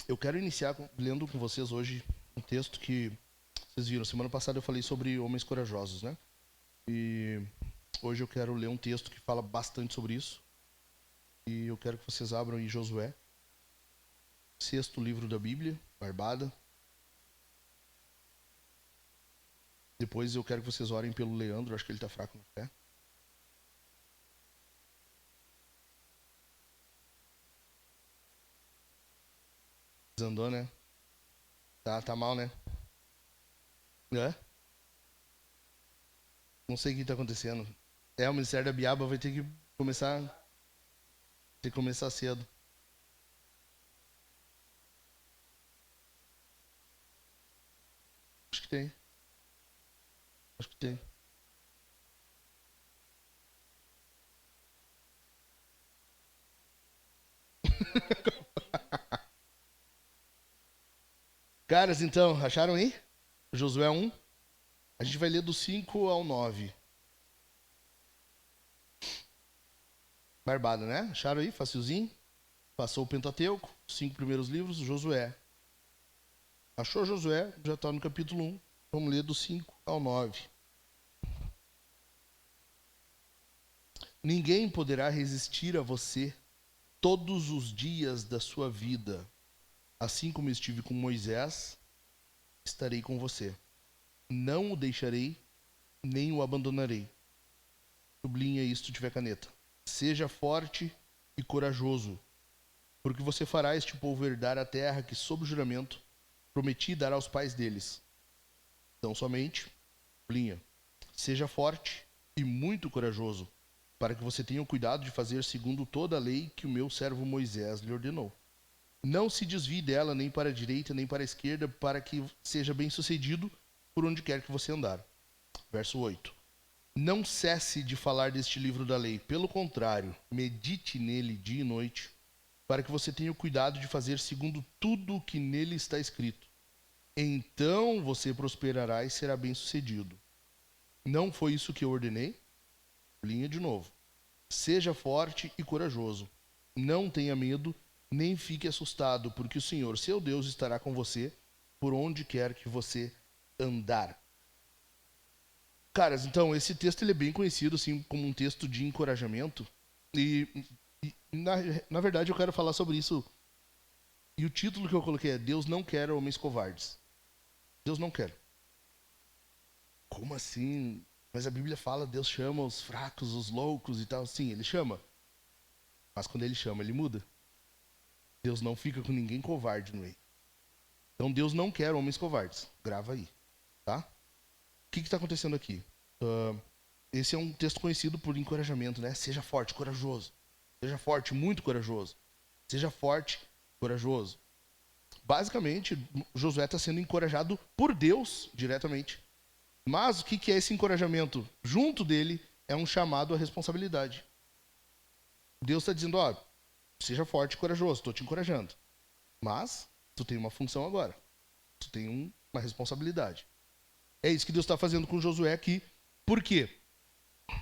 Eu quero iniciar lendo com vocês hoje um texto que vocês viram. Semana passada eu falei sobre homens corajosos, né? E hoje eu quero ler um texto que fala bastante sobre isso. E eu quero que vocês abram em Josué, sexto livro da Bíblia, Barbada. Depois eu quero que vocês orem pelo Leandro, acho que ele está fraco na fé. Desandou, né? Tá mal, né? É? Não sei o que está acontecendo. O Ministério da Biaba vai ter que começar cedo. Acho que tem. Acho que tem. Caras, então, acharam aí? Josué 1. A gente vai ler do 5 ao 9. Barbada, né? Acharam aí? Facilzinho? Passou o Pentateuco, 5 primeiros livros, Josué. Achou Josué? Já está no capítulo 1. Vamos ler do 5 ao 9. Ninguém poderá resistir a você todos os dias da sua vida. Assim como estive com Moisés, estarei com você. Não o deixarei, nem o abandonarei. Sublinha isso se tiver caneta. Seja forte e corajoso, porque você fará este povo herdar a terra que, sob juramento, prometi dar aos pais deles. Então somente, sublinha, seja forte e muito corajoso, para que você tenha o cuidado de fazer segundo toda a lei que o meu servo Moisés lhe ordenou. Não se desvie dela nem para a direita nem para a esquerda, para que seja bem-sucedido por onde quer que você andar. Verso 8. Não cesse de falar deste livro da lei. Pelo contrário, medite nele dia e noite, para que você tenha o cuidado de fazer segundo tudo o que nele está escrito. Então você prosperará e será bem-sucedido. Não foi isso que eu ordenei? Linha de novo. Seja forte e corajoso. Não tenha medo, nem fique assustado, porque o Senhor, seu Deus, estará com você por onde quer que você andar. Caras, então, esse texto ele é bem conhecido assim, como um texto de encorajamento. E na verdade, eu quero falar sobre isso. E o título que eu coloquei é Deus não quer homens covardes. Deus não quer. Como assim? Mas a Bíblia fala, Deus chama os fracos, os loucos e tal. Sim, ele chama. Mas quando ele chama, ele muda. Deus não fica com ninguém covarde no meio. Então Deus não quer homens covardes. Grava aí, tá? O que está acontecendo aqui? Esse é um texto conhecido por encorajamento, né? Seja forte, corajoso. Seja forte, muito corajoso. Seja forte, corajoso. Basicamente, Josué está sendo encorajado por Deus diretamente. Mas o que é esse encorajamento? Junto dele é um chamado à responsabilidade. Deus está dizendo, ó, seja forte e corajoso, estou te encorajando. Mas tu tem uma função agora. Tu tem uma responsabilidade. É isso que Deus está fazendo com Josué aqui. Por quê?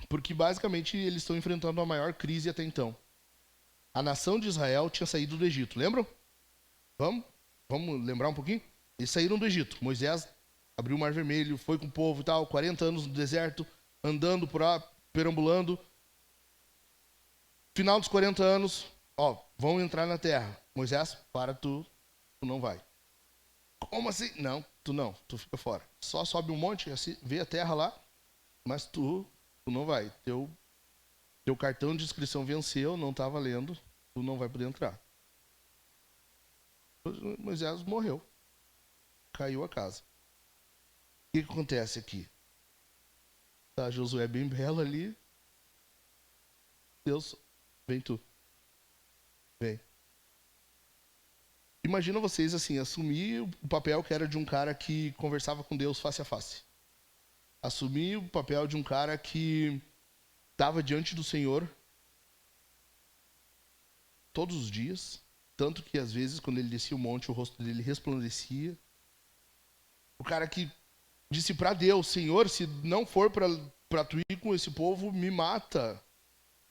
Porque basicamente eles estão enfrentando a maior crise até então. A nação de Israel tinha saído do Egito, lembram? Vamos lembrar um pouquinho? Eles saíram do Egito. Moisés abriu o Mar Vermelho, foi com o povo e tal, 40 anos no deserto, andando por lá, perambulando. Final dos 40 anos, ó, vão entrar na terra. Moisés, tu não vai. Como assim? Não, tu fica fora. Só sobe um monte, assim, vê a terra lá, mas tu não vai. Teu cartão de inscrição venceu, não tá valendo, tu não vai poder entrar. Moisés morreu. Caiu a casa. O que acontece aqui? Tá Josué bem belo ali. Deus, vem tu. Vem. Imagina vocês assim, assumir o papel que era de um cara que conversava com Deus face a face. Assumir o papel de um cara que estava diante do Senhor todos os dias, tanto que às vezes quando ele descia o monte, o rosto dele resplandecia. O cara que disse para Deus, Senhor, se não for para tu ir com esse povo, me mata.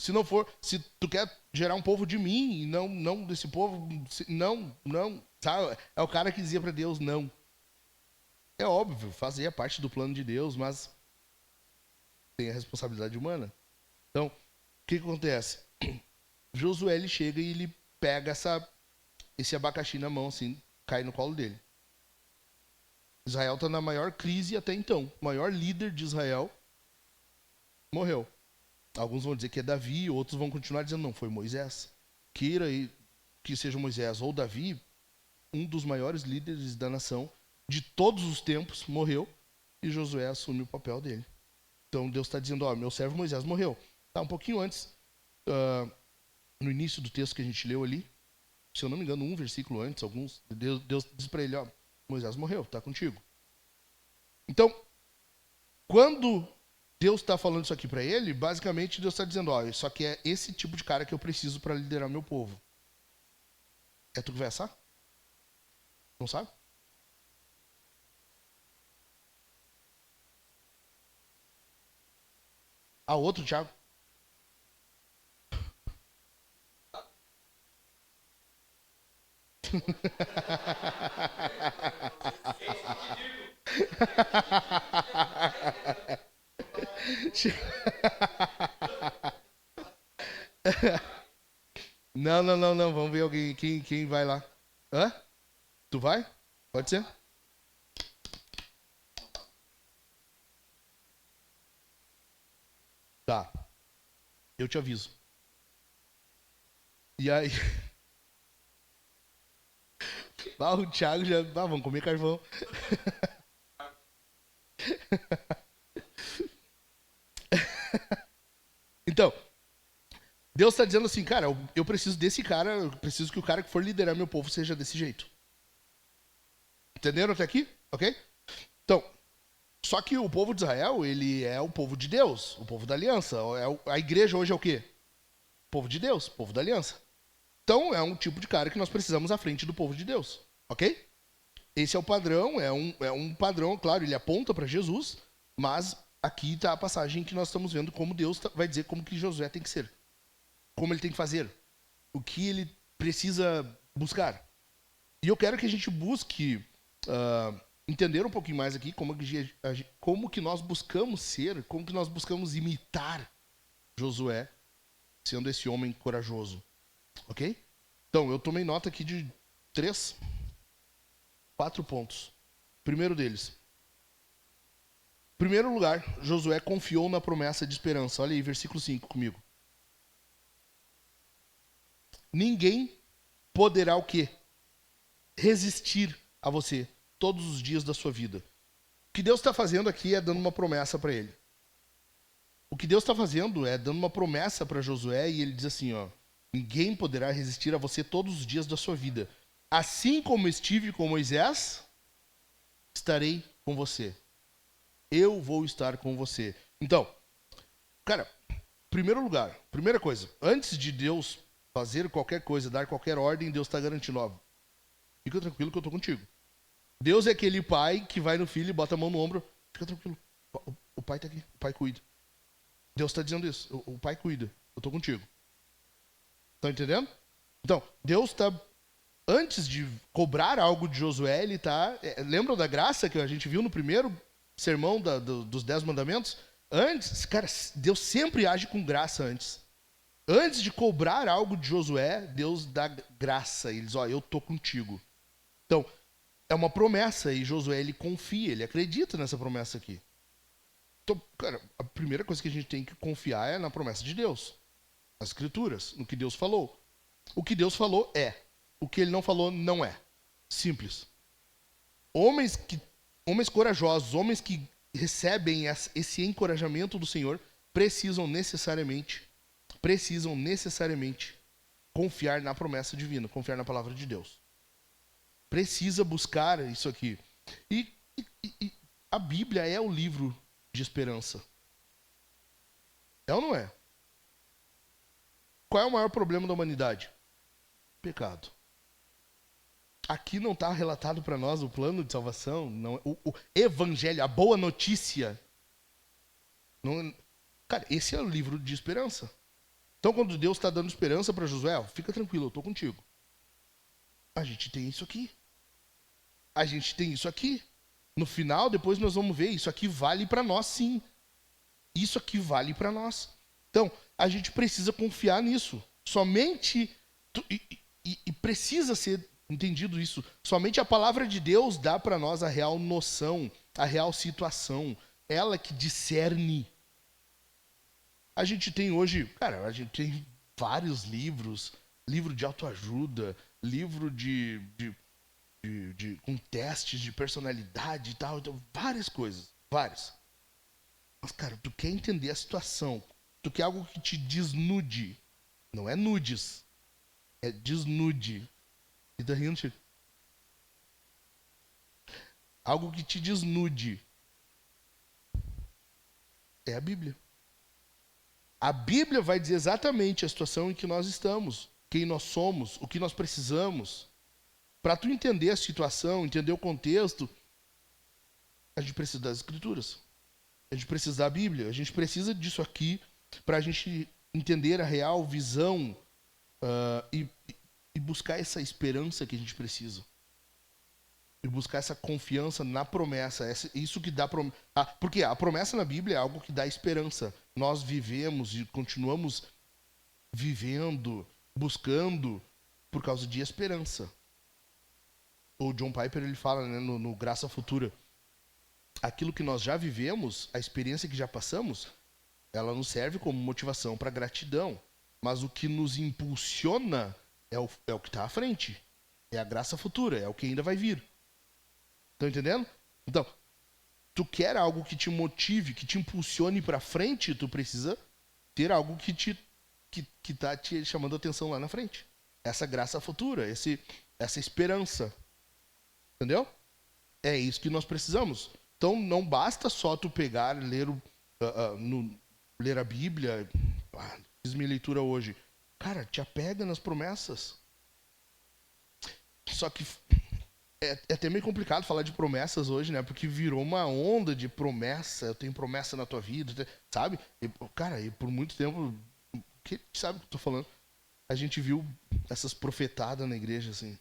Se não for, se tu quer gerar um povo de mim e não desse povo, não, sabe? É o cara que dizia para Deus não. É óbvio, fazia parte do plano de Deus, mas tem a responsabilidade humana. Então, o que acontece? Josué ele chega e ele pega esse abacaxi na mão, assim, cai no colo dele. Israel está na maior crise até então. O maior líder de Israel morreu. Alguns vão dizer que é Davi, outros vão continuar dizendo não, foi Moisés. Queira que seja Moisés ou Davi, um dos maiores líderes da nação de todos os tempos morreu e Josué assume o papel dele. Então Deus está dizendo, ó, meu servo Moisés morreu. Tá, um pouquinho antes, no início do texto que a gente leu ali, se eu não me engano, um versículo antes, Deus diz para ele, ó, Moisés morreu, tá contigo. Então, quando Deus está falando isso aqui para ele, basicamente Deus está dizendo, ó, isso aqui é esse tipo de cara que eu preciso para liderar meu povo. É tu que vai assar? Não sabe? Ah, outro Thiago? Não. Vamos ver alguém. Quem vai lá? Hã? Tu vai? Pode ser? Tá. Eu te aviso. E aí. Ah, o Thiago já. Ah, vamos comer carvão. Então, Deus está dizendo assim, cara, eu preciso desse cara, eu preciso que o cara que for liderar meu povo seja desse jeito. Entenderam até aqui? Ok? Então, só que o povo de Israel, ele é o povo de Deus, o povo da aliança. A igreja hoje é o quê? O povo de Deus, o povo da aliança. Então, é um tipo de cara que nós precisamos à frente do povo de Deus. Ok? Esse é o padrão, é um padrão, claro, ele aponta para Jesus, mas aqui está a passagem que nós estamos vendo como Deus vai dizer como que Josué tem que ser. Como ele tem que fazer. O que ele precisa buscar. E eu quero que a gente busque entender um pouquinho mais aqui como que nós buscamos ser, como que nós buscamos imitar Josué, sendo esse homem corajoso. Ok? Então, eu tomei nota aqui de 4 pontos. Primeiro deles. Primeiro lugar, Josué confiou na promessa de esperança. Olha aí, versículo 5 comigo. Ninguém poderá o quê? Resistir a você todos os dias da sua vida. O que Deus está fazendo aqui é dando uma promessa para ele. O que Deus está fazendo é dando uma promessa para Josué e ele diz assim, ó, ninguém poderá resistir a você todos os dias da sua vida. Assim como estive com Moisés, estarei com você. Eu vou estar com você. Então, cara, primeiro lugar, primeira coisa, antes de Deus fazer qualquer coisa, dar qualquer ordem, Deus está garantindo, ó, fica tranquilo que eu estou contigo. Deus é aquele pai que vai no filho e bota a mão no ombro, fica tranquilo, o pai está aqui, o pai cuida. Deus está dizendo isso, o pai cuida, eu estou contigo. Estão entendendo? Então, Deus está, antes de cobrar algo de Josué, ele está, lembram da graça que a gente viu no primeiro sermão dos 10 mandamentos? Antes, cara, Deus sempre age com graça antes. Antes de cobrar algo de Josué, Deus dá graça. Ele diz, ó, eu tô contigo. Então, é uma promessa e Josué, ele confia, ele acredita nessa promessa aqui. Então, cara, a primeira coisa que a gente tem que confiar é na promessa de Deus. Nas escrituras, no que Deus falou. O que Deus falou é. O que ele não falou não é. Simples. Homens corajosos, homens que recebem esse encorajamento do Senhor, precisam necessariamente confiar na promessa divina, confiar na palavra de Deus. Precisa buscar isso aqui. E a Bíblia é o livro de esperança. É ou não é? Qual é o maior problema da humanidade? Pecado. Aqui não está relatado para nós o plano de salvação, não, o evangelho, a boa notícia. Não, cara, esse é o livro de esperança. Então, quando Deus está dando esperança para Josué, fica tranquilo, eu estou contigo. A gente tem isso aqui. A gente tem isso aqui. No final, depois nós vamos ver, isso aqui vale para nós sim. Isso aqui vale para nós. Então, a gente precisa confiar nisso. Somente, e precisa ser entendido isso, somente a palavra de Deus dá para nós a real noção, a real situação. Ela que discerne. A gente tem hoje, cara, a gente tem vários livros, livro de autoajuda, livro com testes de personalidade e tal, então, várias coisas, várias. Mas, cara, tu quer entender a situação, tu quer algo que te desnude, não é nudes, é desnude. E tá rindo, Chico? Algo que te desnude é a Bíblia. A Bíblia vai dizer exatamente a situação em que nós estamos, quem nós somos, o que nós precisamos. Para tu entender a situação, entender o contexto, a gente precisa das Escrituras. A gente precisa da Bíblia. A gente precisa disso aqui para a gente entender a real visão e buscar essa esperança que a gente precisa. E buscar essa confiança na promessa. Isso que dá promessa. Porque a promessa na Bíblia é algo que dá esperança. Nós vivemos e continuamos vivendo, buscando por causa de esperança. O John Piper ele fala, né, no Graça Futura, aquilo que nós já vivemos, a experiência que já passamos, ela nos serve como motivação para gratidão. Mas o que nos impulsiona é o que está à frente. É a graça futura, é o que ainda vai vir. Estão entendendo? Então, tu quer algo que te motive, que te impulsione para frente, tu precisa ter algo que tá te chamando a atenção lá na frente. Essa graça futura, essa esperança. Entendeu? É isso que nós precisamos. Então, não basta só tu pegar, ler a Bíblia. Fiz minha leitura hoje. Cara, te apega nas promessas. Só que é até meio complicado falar de promessas hoje, né? Porque virou uma onda de promessa. Eu tenho promessa na tua vida, sabe? E, cara, e por muito tempo, que sabe o que eu tô falando? A gente viu essas profetadas na igreja, assim.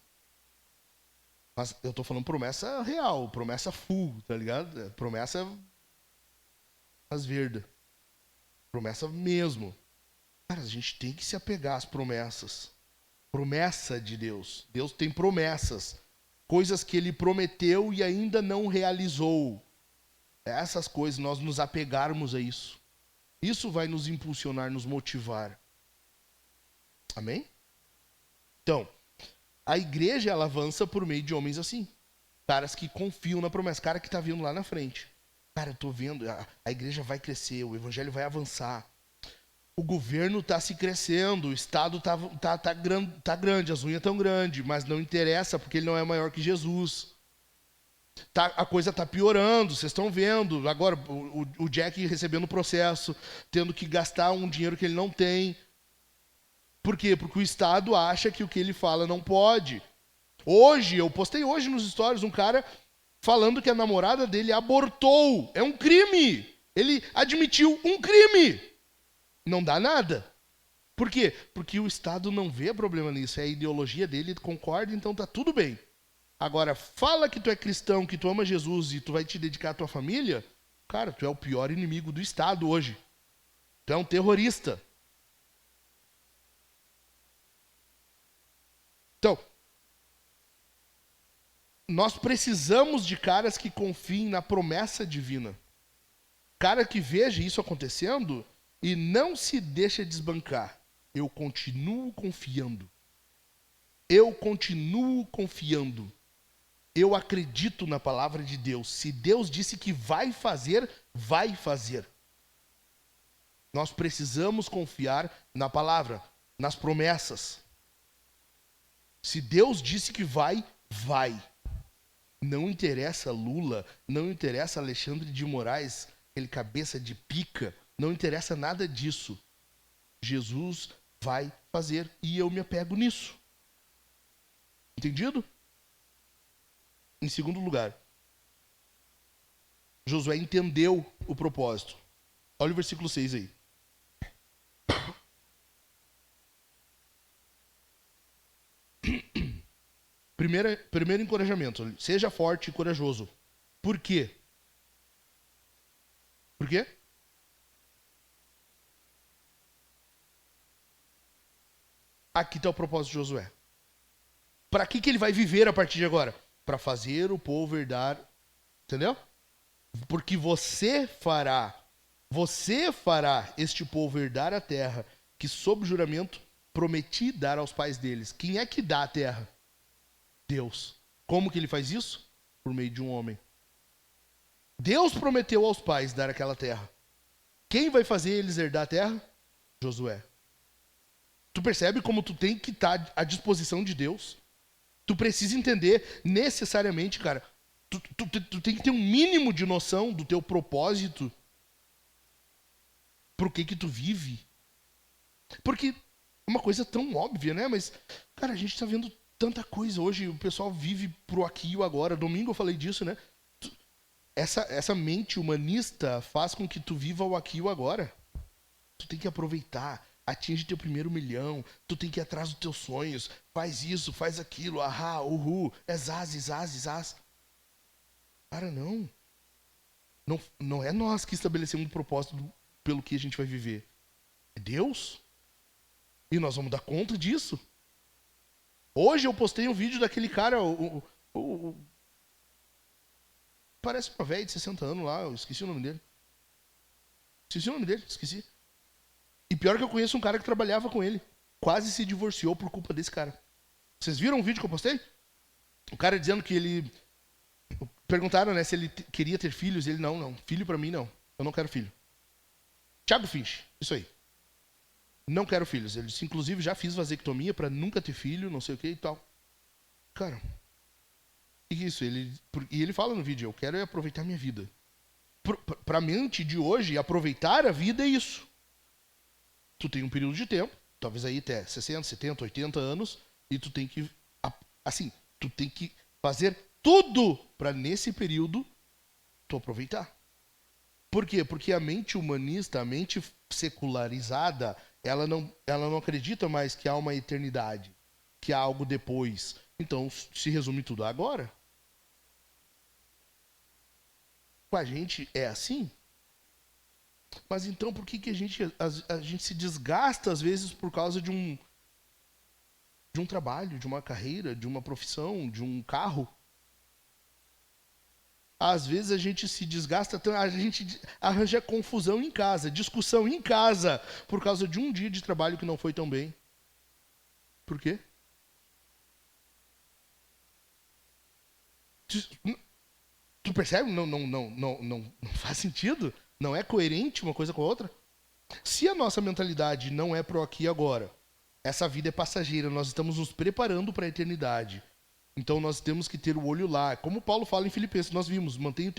Mas eu tô falando promessa real, promessa full, tá ligado? Promessa as verdes. Promessa mesmo. Cara, a gente tem que se apegar às promessas. Promessa de Deus. Deus tem promessas. Coisas que Ele prometeu e ainda não realizou. Essas coisas, nós nos apegarmos a isso. Isso vai nos impulsionar, nos motivar. Amém? Então, a igreja, ela avança por meio de homens assim. Caras que confiam na promessa. Cara que tá vindo lá na frente. Cara, eu tô vendo, a igreja vai crescer, o evangelho vai avançar. O governo está se crescendo, o Estado tá grande, as unhas estão grandes, mas não interessa porque ele não é maior que Jesus. A coisa está piorando, vocês estão vendo. Agora, o Jack recebendo processo, tendo que gastar um dinheiro que ele não tem. Por quê? Porque o Estado acha que o que ele fala não pode. Hoje, eu postei hoje nos stories um cara falando que a namorada dele abortou. É um crime. Ele admitiu um crime. Não dá nada. Por quê? Porque o Estado não vê problema nisso. É a ideologia dele, concorda, então tá tudo bem. Agora, fala que tu é cristão, que tu ama Jesus e tu vai te dedicar à tua família, cara, tu é o pior inimigo do Estado hoje. Tu é um terrorista. Então, nós precisamos de caras que confiem na promessa divina. Cara que veja isso acontecendo e não se deixa desbancar. Eu continuo confiando. Eu continuo confiando. Eu acredito na palavra de Deus. Se Deus disse que vai fazer, vai fazer. Nós precisamos confiar na palavra, nas promessas. Se Deus disse que vai, vai. Não interessa Lula, não interessa Alexandre de Moraes, aquele cabeça de pica, não interessa nada disso. Jesus vai fazer e eu me apego nisso. Entendido? Em segundo lugar, Josué entendeu o propósito. Olha o versículo 6 aí. Primeiro encorajamento. Seja forte e corajoso. Por quê? Por quê? Aqui está o propósito de Josué. Para que ele vai viver a partir de agora? Para fazer o povo herdar. Entendeu? Porque você fará este povo herdar a terra que, sob juramento, prometi dar aos pais deles. Quem é que dá a terra? Deus. Como que ele faz isso? Por meio de um homem. Deus prometeu aos pais dar aquela terra. Quem vai fazer eles herdar a terra? Josué. Tu percebe como tu tem que estar à disposição de Deus? Tu precisa entender necessariamente, cara, tu tem que ter um mínimo de noção do teu propósito. Por que tu vive? Porque é uma coisa tão óbvia, né? Mas, cara, a gente tá vendo tanta coisa hoje. O pessoal vive pro aqui e o agora. Domingo eu falei disso, né? Essa mente humanista faz com que tu viva o aqui e o agora. Tu tem que aproveitar. Atinge teu primeiro milhão. Tu tem que ir atrás dos teus sonhos. Faz isso, faz aquilo. Ahá, uhul. É zaz. Cara, não. Não é nós que estabelecemos um propósito pelo que a gente vai viver. É Deus. E nós vamos dar conta disso. Hoje eu postei um vídeo daquele cara, parece uma velha de 60 anos lá, eu esqueci o nome dele. Esqueci. E pior que eu conheço um cara que trabalhava com ele. Quase se divorciou por culpa desse cara. Vocês viram o vídeo que eu postei? O cara dizendo que ele... Perguntaram, né, se ele queria ter filhos. Ele, não. Filho pra mim, não. Eu não quero filho. Thiago Finch, isso aí. Não quero filhos. Ele disse, inclusive, já fiz vasectomia pra nunca ter filho, não sei o que e tal. Cara, o que é isso? E ele fala no vídeo, eu quero aproveitar minha vida. Pra mente de hoje, aproveitar a vida é isso. Tu tem um período de tempo, talvez aí até 60, 70, 80 anos, e tu tem que, assim, tu tem que fazer tudo pra nesse período tu aproveitar. Por quê? Porque a mente humanista, a mente secularizada, ela não acredita mais que há uma eternidade, que há algo depois. Então, se resume tudo agora. Com a gente é assim? Mas então por que a gente se desgasta às vezes por causa de um trabalho, de uma carreira, de uma profissão, de um carro? Às vezes a gente se desgasta, a gente arranja confusão em casa, discussão em casa, por causa de um dia de trabalho que não foi tão bem. Por quê? Tu percebe? Não faz sentido? Não é coerente uma coisa com a outra? Se a nossa mentalidade não é pro aqui e agora, essa vida é passageira, nós estamos nos preparando para a eternidade. Então nós temos que ter o olho lá. Como Paulo fala em Filipenses, nós vimos, mantenha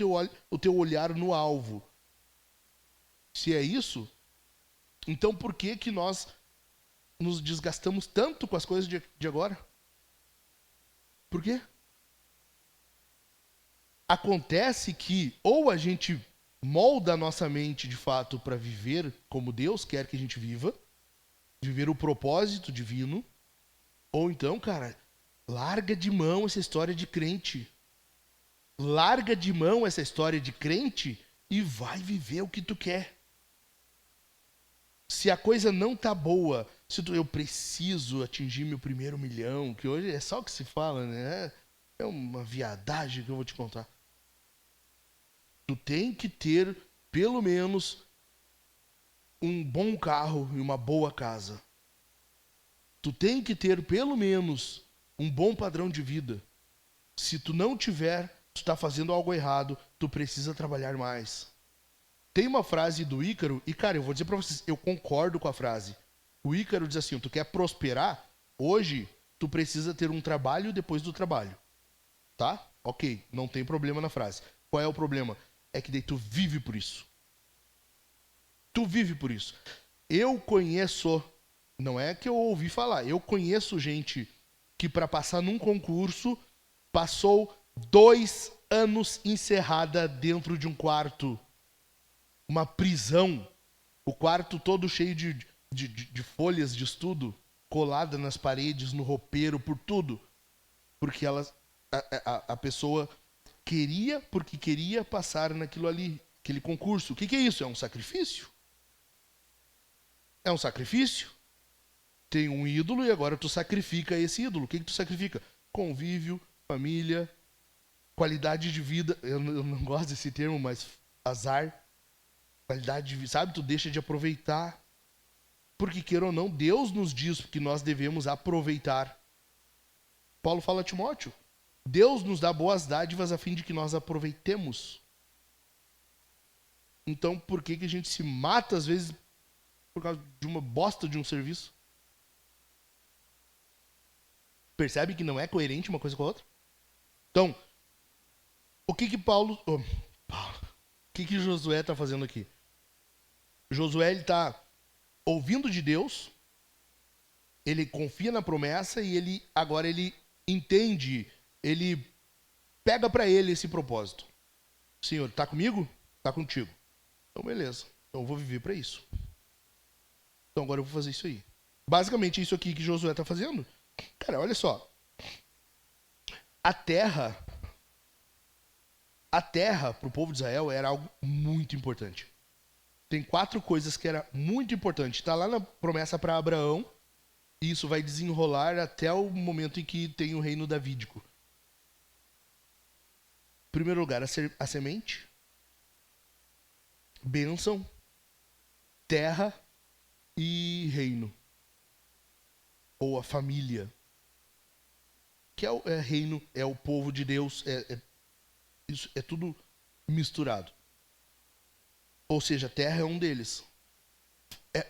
o teu olhar no alvo. Se é isso, então por que nós nos desgastamos tanto com as coisas de agora? Por quê? Acontece que ou a gente molda a nossa mente de fato para viver como Deus quer que a gente viva, viver o propósito divino, ou então, cara, larga de mão essa história de crente. Larga de mão essa história de crente e vai viver o que tu quer. Se a coisa não tá boa, eu preciso atingir meu primeiro milhão, que hoje é só o que se fala, né? É uma viadagem que eu vou te contar. Tu tem que ter, pelo menos, um bom carro e uma boa casa. Tu tem que ter, pelo menos, um bom padrão de vida. Se tu não tiver, tu está fazendo algo errado, tu precisa trabalhar mais. Tem uma frase do Ícaro, e cara, eu vou dizer para vocês, eu concordo com a frase. O Ícaro diz assim, tu quer prosperar? Hoje, tu precisa ter um trabalho depois do trabalho. Tá? Ok, não tem problema na frase. Qual é o problema? É que daí tu vive por isso. Tu vive por isso. Eu conheço, não é que eu ouvi falar, eu conheço gente que para passar num concurso passou 2 anos encerrada dentro de um quarto. Uma prisão. O quarto todo cheio de folhas de estudo, colada nas paredes, no roupeiro, por tudo. Porque a pessoa queria, porque queria passar naquilo ali, aquele concurso. O que é isso? É um sacrifício. É um sacrifício. Tem um ídolo e agora tu sacrifica esse ídolo. O que tu sacrifica? Convívio, família, qualidade de vida. Eu não gosto desse termo, mas azar. Qualidade de vida. Sabe? Tu deixa de aproveitar. Porque, queira ou não, Deus nos diz que nós devemos aproveitar. Paulo fala a Timóteo. Deus nos dá boas dádivas a fim de que nós aproveitemos. Então, por que a gente se mata, às vezes, por causa de uma bosta de um serviço? Percebe que não é coerente uma coisa com a outra? Então, o que Paulo... o que Josué está fazendo aqui? Josué, ele está ouvindo de Deus, ele confia na promessa e agora ele entende, ele pega para ele esse propósito. Senhor, está comigo? Está contigo. Então, beleza. Então, eu vou viver para isso. Então, agora eu vou fazer isso aí. Basicamente, é isso aqui que Josué está fazendo. Cara, olha só. A terra para o povo de Israel era algo muito importante. Tem 4 coisas que era muito importante. Está lá na promessa para Abraão. E isso vai desenrolar até o momento em que tem o reino davídico. Em primeiro lugar, a semente. Bênção. Terra e reino. Ou a família. Que é reino, é o povo de Deus. Isso é tudo misturado. Ou seja, a terra é um deles.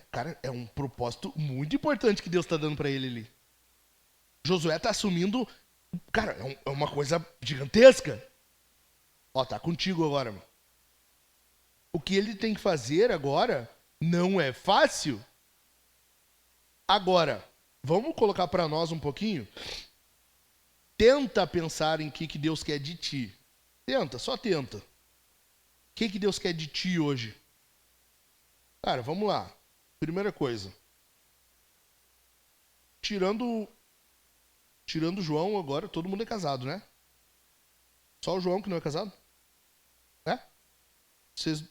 Cara, é um propósito muito importante que Deus está dando para ele ali. Josué está assumindo... Cara, é uma coisa gigantesca. Ó, tá contigo agora, mano. O que ele tem que fazer agora não é fácil. Agora, vamos colocar para nós um pouquinho? Tenta pensar em que Deus quer de ti. Tenta, só tenta. O que Deus quer de ti hoje? Cara, vamos lá. Primeira coisa. Tirando o João agora, todo mundo é casado, né? Só o João que não é casado? Né? Vocês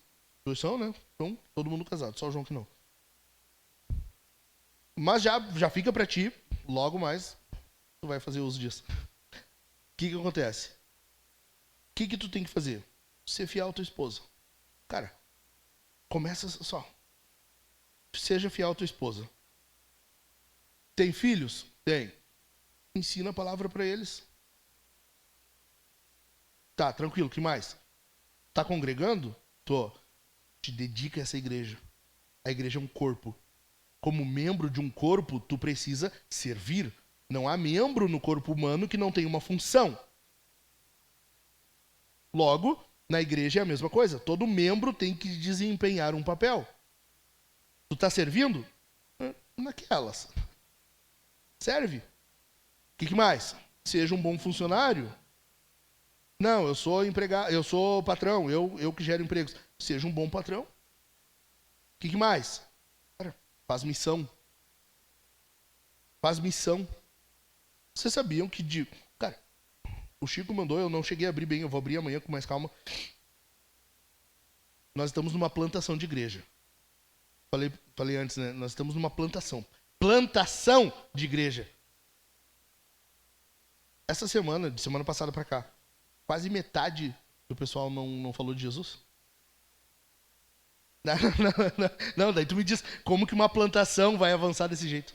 dois são, né? Então, todo mundo casado, só o João que não. Mas já fica pra ti, logo mais, tu vai fazer uso disso. O que acontece? O que tu tem que fazer? Ser fiel à tua esposa. Cara, começa só. Seja fiel à tua esposa. Tem filhos? Tem. Ensina a palavra para eles. Tá, tranquilo, o que mais? Tá congregando? Tô. Te dedica a essa igreja. A igreja é um corpo. Como membro de um corpo, tu precisa servir. Não há membro no corpo humano que não tenha uma função. Logo, na igreja é a mesma coisa. Todo membro tem que desempenhar um papel. Tu tá servindo? Naquelas. Serve. O que mais? Seja um bom funcionário. Não, eu sou empregado, eu sou patrão, eu que gero empregos. Seja um bom patrão. O que mais? Cara, faz missão. Faz missão. Vocês sabiam que Cara, o Chico mandou, eu não cheguei a abrir bem, eu vou abrir amanhã com mais calma. Nós estamos numa plantação de igreja. Falei antes, né? Nós estamos numa plantação. Plantação de igreja. Essa semana, de semana passada para cá, quase metade do pessoal não falou de Jesus. Não, daí tu me diz, como que uma plantação vai avançar desse jeito?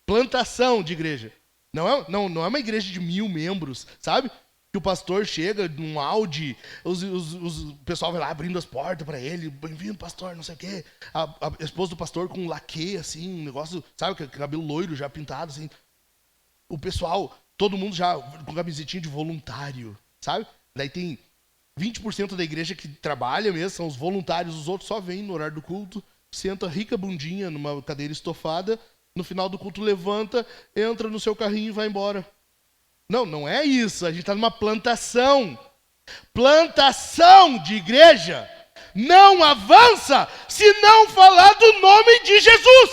Plantação de igreja. Não é uma igreja de 1000 membros, sabe? Que o pastor chega num Audi, o pessoal vai lá abrindo as portas para ele, bem-vindo pastor, não sei o quê. A esposa do pastor com um laque, assim, um negócio, sabe, com cabelo loiro já pintado, assim. O pessoal, todo mundo já com camisetinha de voluntário, sabe? Daí tem 20% da igreja que trabalha mesmo, são os voluntários, os outros só vêm no horário do culto, senta rica bundinha numa cadeira estofada, no final do culto levanta, entra no seu carrinho e vai embora. Não é isso. A gente está numa plantação. Plantação de igreja não avança se não falar do nome de Jesus.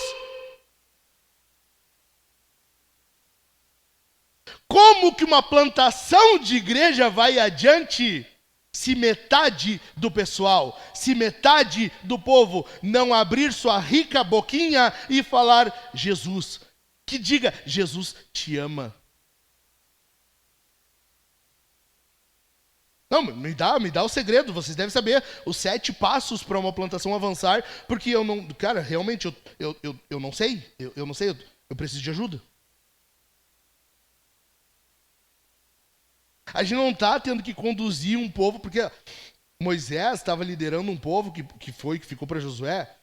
Como que uma plantação de igreja vai adiante se metade do pessoal, se metade do povo não abrir sua rica boquinha e falar Jesus, que diga, Jesus te ama. Não, me dá o segredo, vocês devem saber os 7 passos para uma plantação avançar, porque eu não, cara, realmente eu não sei, eu não sei, eu preciso de ajuda. A gente não está tendo que conduzir um povo, porque Moisés estava liderando um povo que ficou para Josué,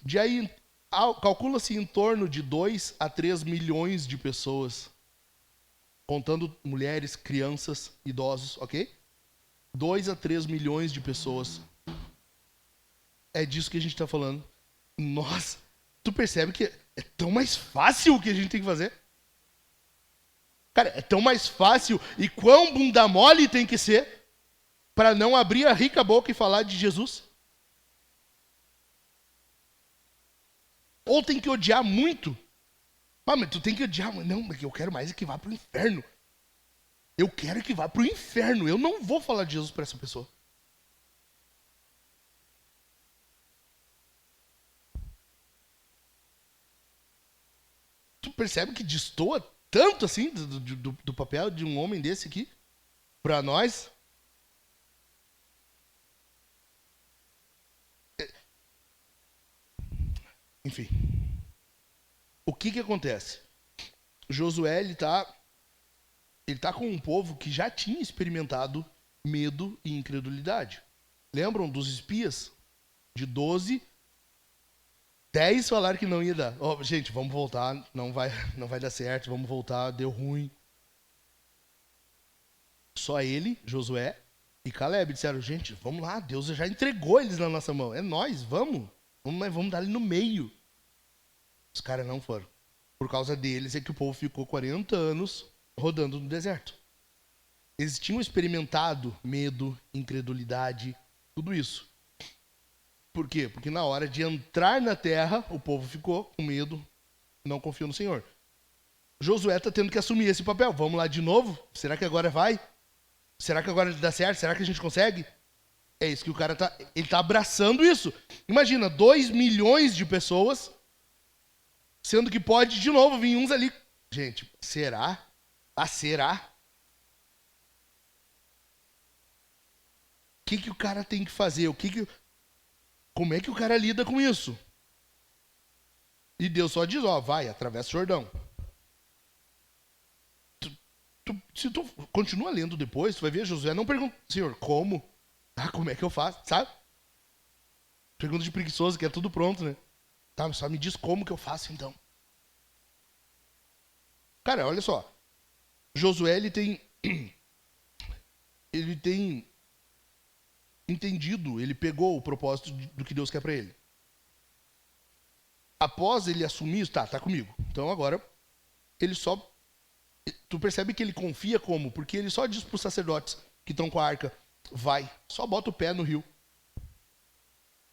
de aí, calcula-se em torno de 2 a 3 milhões de pessoas, contando mulheres, crianças, idosos, ok? 2 a 3 milhões de pessoas. É disso que a gente está falando. Nossa, tu percebe que é tão mais fácil o que a gente tem que fazer? Cara, é tão mais fácil e quão bunda mole tem que ser para não abrir a rica boca e falar de Jesus? Ou tem que odiar muito? Ah, mas tu tem que odiar. Não, mas eu quero mais é que vá pro inferno. Eu quero que vá pro inferno. Eu não vou falar de Jesus para essa pessoa. Tu percebe que destoa tanto assim do papel de um homem desse aqui para nós? Enfim. O que acontece? Josué, ele tá com um povo que já tinha experimentado medo e incredulidade. Lembram dos espias? De 12, 10 falaram que não ia dar. Oh, gente, vamos voltar, não vai dar certo, vamos voltar, deu ruim. Só ele, Josué e Caleb disseram, gente, vamos lá, Deus já entregou eles na nossa mão. É nós, vamos dar ali no meio. Os caras não foram. Por causa deles é que o povo ficou 40 anos rodando no deserto. Eles tinham experimentado medo, incredulidade, tudo isso. Por quê? Porque na hora de entrar na terra, o povo ficou com medo, não confiou no Senhor. Josué está tendo que assumir esse papel. Vamos lá de novo? Será que agora vai? Será que agora dá certo? Será que a gente consegue? É isso que o cara tá... Ele tá abraçando isso. Imagina, 2 milhões de pessoas, sendo que pode de novo vir uns ali. Gente, será? Ah, será? O que o cara tem que fazer? Como é que o cara lida com isso? E Deus só diz, ó, vai, atravessa o Jordão. Se tu continua lendo depois, tu vai ver, Josué não pergunta, Senhor, como? Ah, como é que eu faço? Sabe? Pergunta de preguiçoso, que é tudo pronto, né? Tá, só me diz como que eu faço, então. Cara, olha só. Josué, ele tem entendido, ele pegou o propósito do que Deus quer para ele. Após ele assumir isso, tá comigo. Então agora, ele só... Tu percebe que ele confia como? Porque ele só diz para os sacerdotes que estão com a arca, vai, só bota o pé no rio.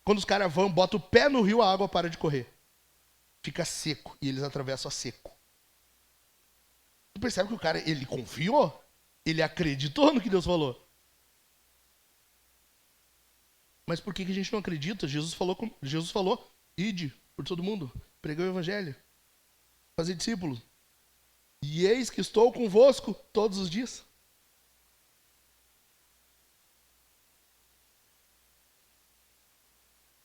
Quando os caras vão, bota o pé no rio, a água para de correr. Fica seco, e eles atravessam a seco. Tu percebe que o cara, ele confiou? Ele acreditou no que Deus falou. Mas por que a gente não acredita? Jesus falou, ide por todo mundo, pregai o evangelho, fazer discípulos. E eis que estou convosco todos os dias.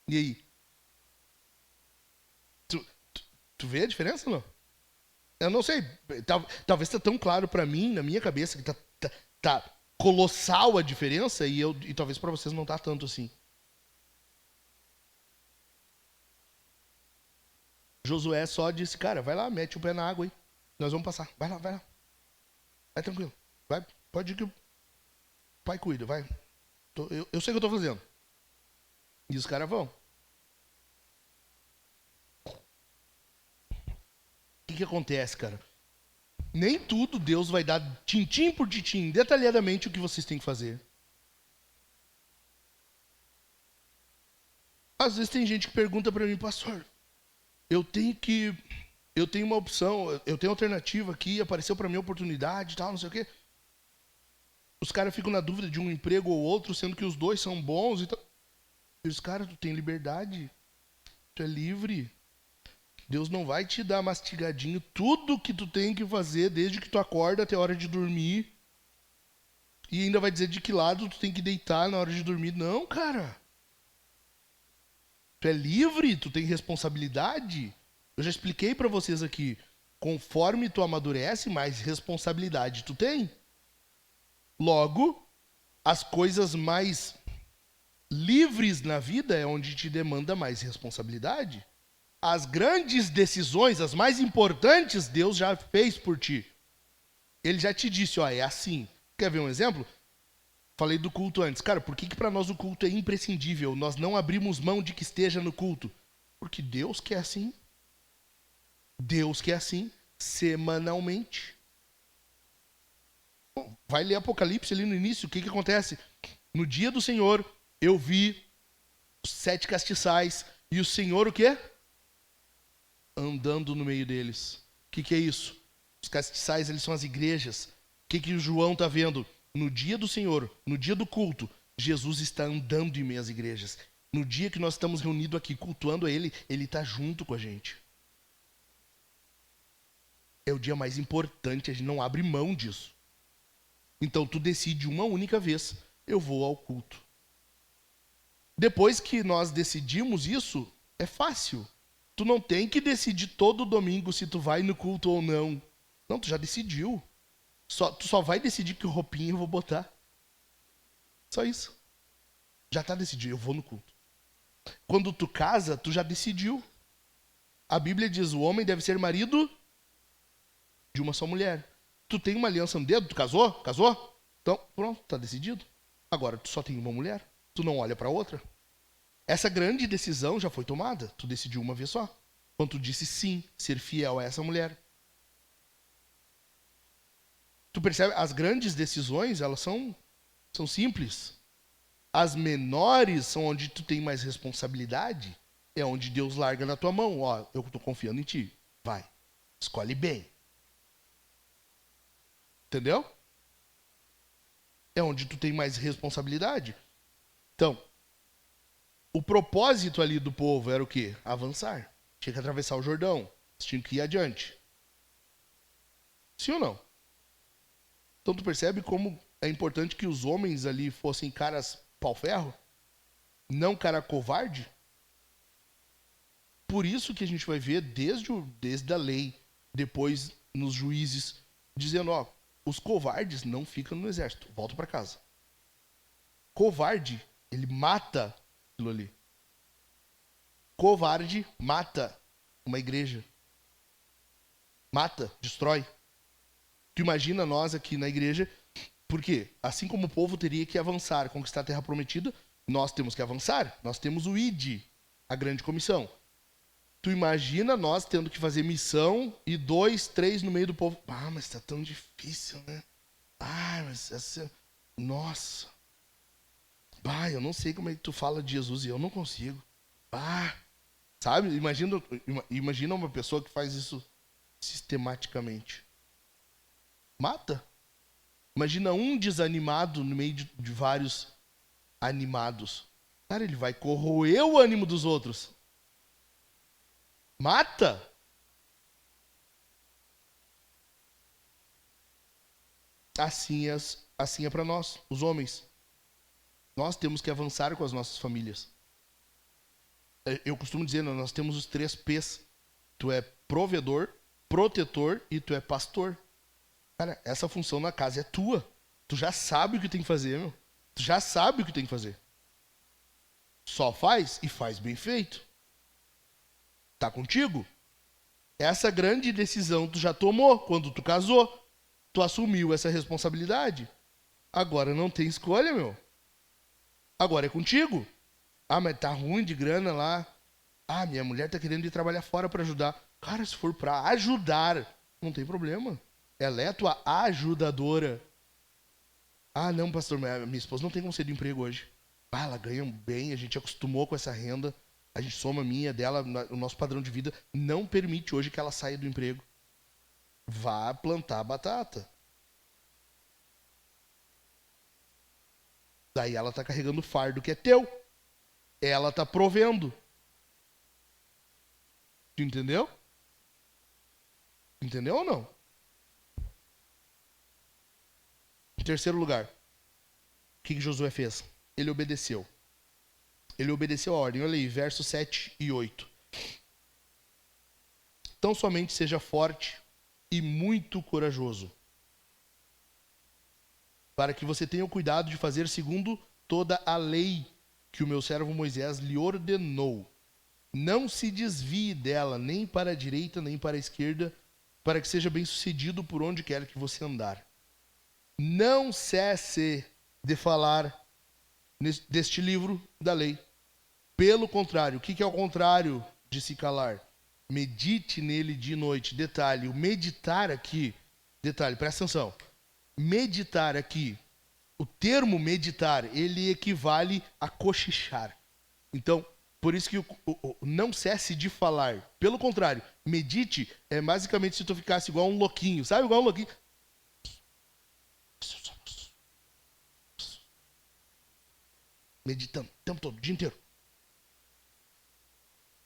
E aí? Tu vê a diferença, não? Eu não sei. Talvez está tão claro para mim, na minha cabeça, que tá colossal a diferença e talvez para vocês não tá tanto assim. Josué só disse, cara, vai lá, mete o pé na água aí. Nós vamos passar. Vai lá. Vai tranquilo. Vai, pode ir que o pai cuida, vai. Eu sei o que eu tô fazendo. E os caras vão. O que acontece, cara? Nem tudo Deus vai dar tintim por tintim, detalhadamente o que vocês têm que fazer. Às vezes tem gente que pergunta para mim, pastor, eu tenho que Eu tenho uma opção, eu tenho alternativa aqui, apareceu para mim a oportunidade e tal, não sei o quê. Os caras ficam na dúvida de um emprego ou outro, sendo que os dois são bons e tal. E os caras, tu tem liberdade, tu é livre. Deus não vai te dar mastigadinho tudo que tu tem que fazer desde que tu acorda até a hora de dormir. E ainda vai dizer de que lado tu tem que deitar na hora de dormir. Não, cara. Tu é livre, tu tem responsabilidade. Eu já expliquei pra vocês aqui. Conforme tu amadurece, mais responsabilidade tu tem. Logo, as coisas mais livres na vida é onde te demanda mais responsabilidade. As grandes decisões, as mais importantes, Deus já fez por ti. Ele já te disse, ó, é assim. Quer ver um exemplo? Falei do culto antes. Cara, por que para nós o culto é imprescindível? Nós não abrimos mão de que esteja no culto. Porque Deus quer assim. Deus quer assim, semanalmente. Vai ler Apocalipse ali no início, o que acontece? No dia do Senhor, eu vi os 7 castiçais e o Senhor o quê? Andando no meio deles. O que é isso? Os castiçais, eles são as igrejas. O que o João está vendo? No dia do Senhor, no dia do culto, Jesus está andando em meio às igrejas. No dia que nós estamos reunidos aqui cultuando a Ele, Ele está junto com a gente. É o dia mais importante, a gente não abre mão disso. Então tu decide uma única vez, eu vou ao culto. Depois que nós decidimos isso, é fácil. Tu não tem que decidir todo domingo se tu vai no culto ou não. Não, tu já decidiu. Tu só vai decidir que roupinha eu vou botar. Só isso. Já está decidido, eu vou no culto. Quando tu casa, tu já decidiu. A Bíblia diz, o homem deve ser marido de uma só mulher. Tu tem uma aliança no dedo, tu casou? Casou? Então, pronto, tá decidido. Agora, tu só tem uma mulher. Tu não olha para outra. Essa grande decisão já foi tomada. Tu decidiu uma vez só. Quando tu disse sim, ser fiel a essa mulher. Tu percebe? As grandes decisões, elas são simples. As menores são onde tu tem mais responsabilidade. É onde Deus larga na tua mão. Ó, eu tô confiando em ti. Vai. Escolhe bem. Entendeu? É onde tu tem mais responsabilidade. Então, o propósito ali do povo era o quê? Avançar. Tinha que atravessar o Jordão. Tinha que ir adiante. Sim ou não? Então tu percebe como é importante que os homens ali fossem caras pau-ferro? Não cara covarde? Por isso que a gente vai ver desde a lei, depois nos juízes, dizendo, ó, os covardes não ficam no exército, volta para casa. Covarde, ele mata aquilo ali. Covarde mata uma igreja. Mata, destrói. Tu imagina nós aqui na igreja, porque assim como o povo teria que avançar, conquistar a terra prometida, nós temos que avançar. Nós temos o ID, a grande comissão. Tu imagina nós tendo que fazer missão e 2, 3 no meio do povo. Ah, mas tá tão difícil, né? Ah, mas essa... Nossa. Bah, eu não sei como é que tu fala de Jesus e eu não consigo. Ah, sabe? Imagina uma pessoa que faz isso sistematicamente. Mata. Imagina um desanimado no meio de vários animados. Cara, ele vai corroer o ânimo dos outros. Mata. Assim é para nós, os homens. Nós temos que avançar com as nossas famílias. Eu costumo dizer, nós temos os 3 P's. Tu é provedor, protetor e tu é pastor. Cara, essa função na casa é tua. Tu já sabe o que tem que fazer, meu. Tu já sabe o que tem que fazer. Só faz e faz bem feito. Tá contigo? Essa grande decisão tu já tomou quando tu casou. Tu assumiu essa responsabilidade. Agora não tem escolha, meu. Agora é contigo. Ah, mas tá ruim de grana lá. Ah, minha mulher tá querendo ir trabalhar fora para ajudar. Cara, se for para ajudar, não tem problema. Ela é a tua ajudadora. Ah, não, pastor, minha esposa não tem como ser de emprego hoje. Ah, ela ganha bem, a gente acostumou com essa renda. A gente soma a minha, dela, o nosso padrão de vida não permite hoje que ela saia do emprego. Vá plantar batata. Daí ela tá carregando o fardo que é teu. Ela tá provendo. Tu entendeu? Entendeu ou não? Em terceiro lugar, o que Josué fez? Ele obedeceu. Ele obedeceu a ordem. Olha aí, versos 7 e 8. Tão somente seja forte e muito corajoso, para que você tenha o cuidado de fazer segundo toda a lei que o meu servo Moisés lhe ordenou. Não se desvie dela, nem para a direita, nem para a esquerda, para que seja bem-sucedido por onde quer que você andar. Não cesse de falar deste livro da lei. Pelo contrário, o que é o contrário de se calar? Medite nele de noite. Detalhe, o meditar aqui, detalhe, presta atenção. Meditar aqui, o termo meditar, ele equivale a cochichar. Então, por isso que não cesse de falar. Pelo contrário, medite é basicamente se tu ficasse igual um louquinho. Sabe igual um louquinho? Meditando o tempo todo, o dia inteiro.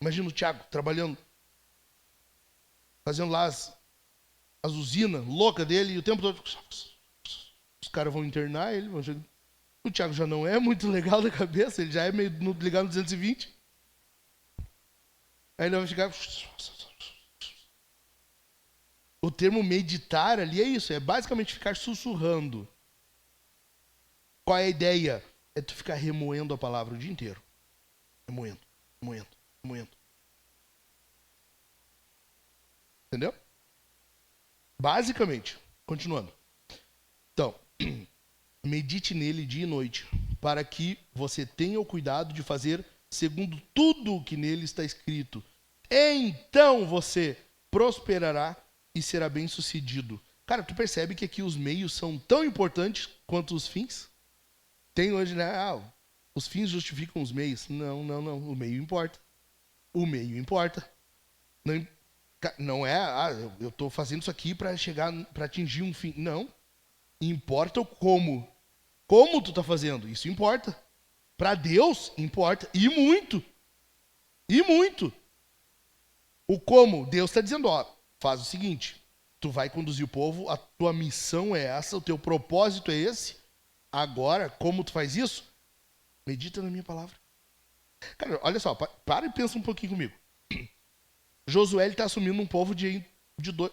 Imagina o Thiago trabalhando, fazendo lá as usinas loucas dele e o tempo todo. Os caras vão internar ele. O Thiago já não é muito legal da cabeça, ele já é meio ligado no 220. Aí ele vai ficar. O termo meditar ali é isso, é basicamente ficar sussurrando. Qual é a ideia? É tu ficar remoendo a palavra o dia inteiro. Remoendo. Entendeu? Basicamente, continuando. Então, medite nele dia e noite, para que você tenha o cuidado de fazer segundo tudo o que nele está escrito. Então você prosperará e será bem-sucedido. Cara, tu percebe que aqui os meios são tão importantes quanto os fins? Tem hoje, né? Os fins justificam os meios. Não. O meio importa. O meio importa. Não é, eu estou fazendo isso aqui para chegar, para atingir um fim. Não. Importa o como. Como tu está fazendo. Isso importa. Para Deus, importa. E muito. E muito. O como, Deus está dizendo, faz o seguinte. Tu vai conduzir o povo, a tua missão é essa, o teu propósito é esse. Agora, como tu faz isso? Medita na minha palavra. Cara, olha só, para e pensa um pouquinho comigo. Josué está assumindo um povo de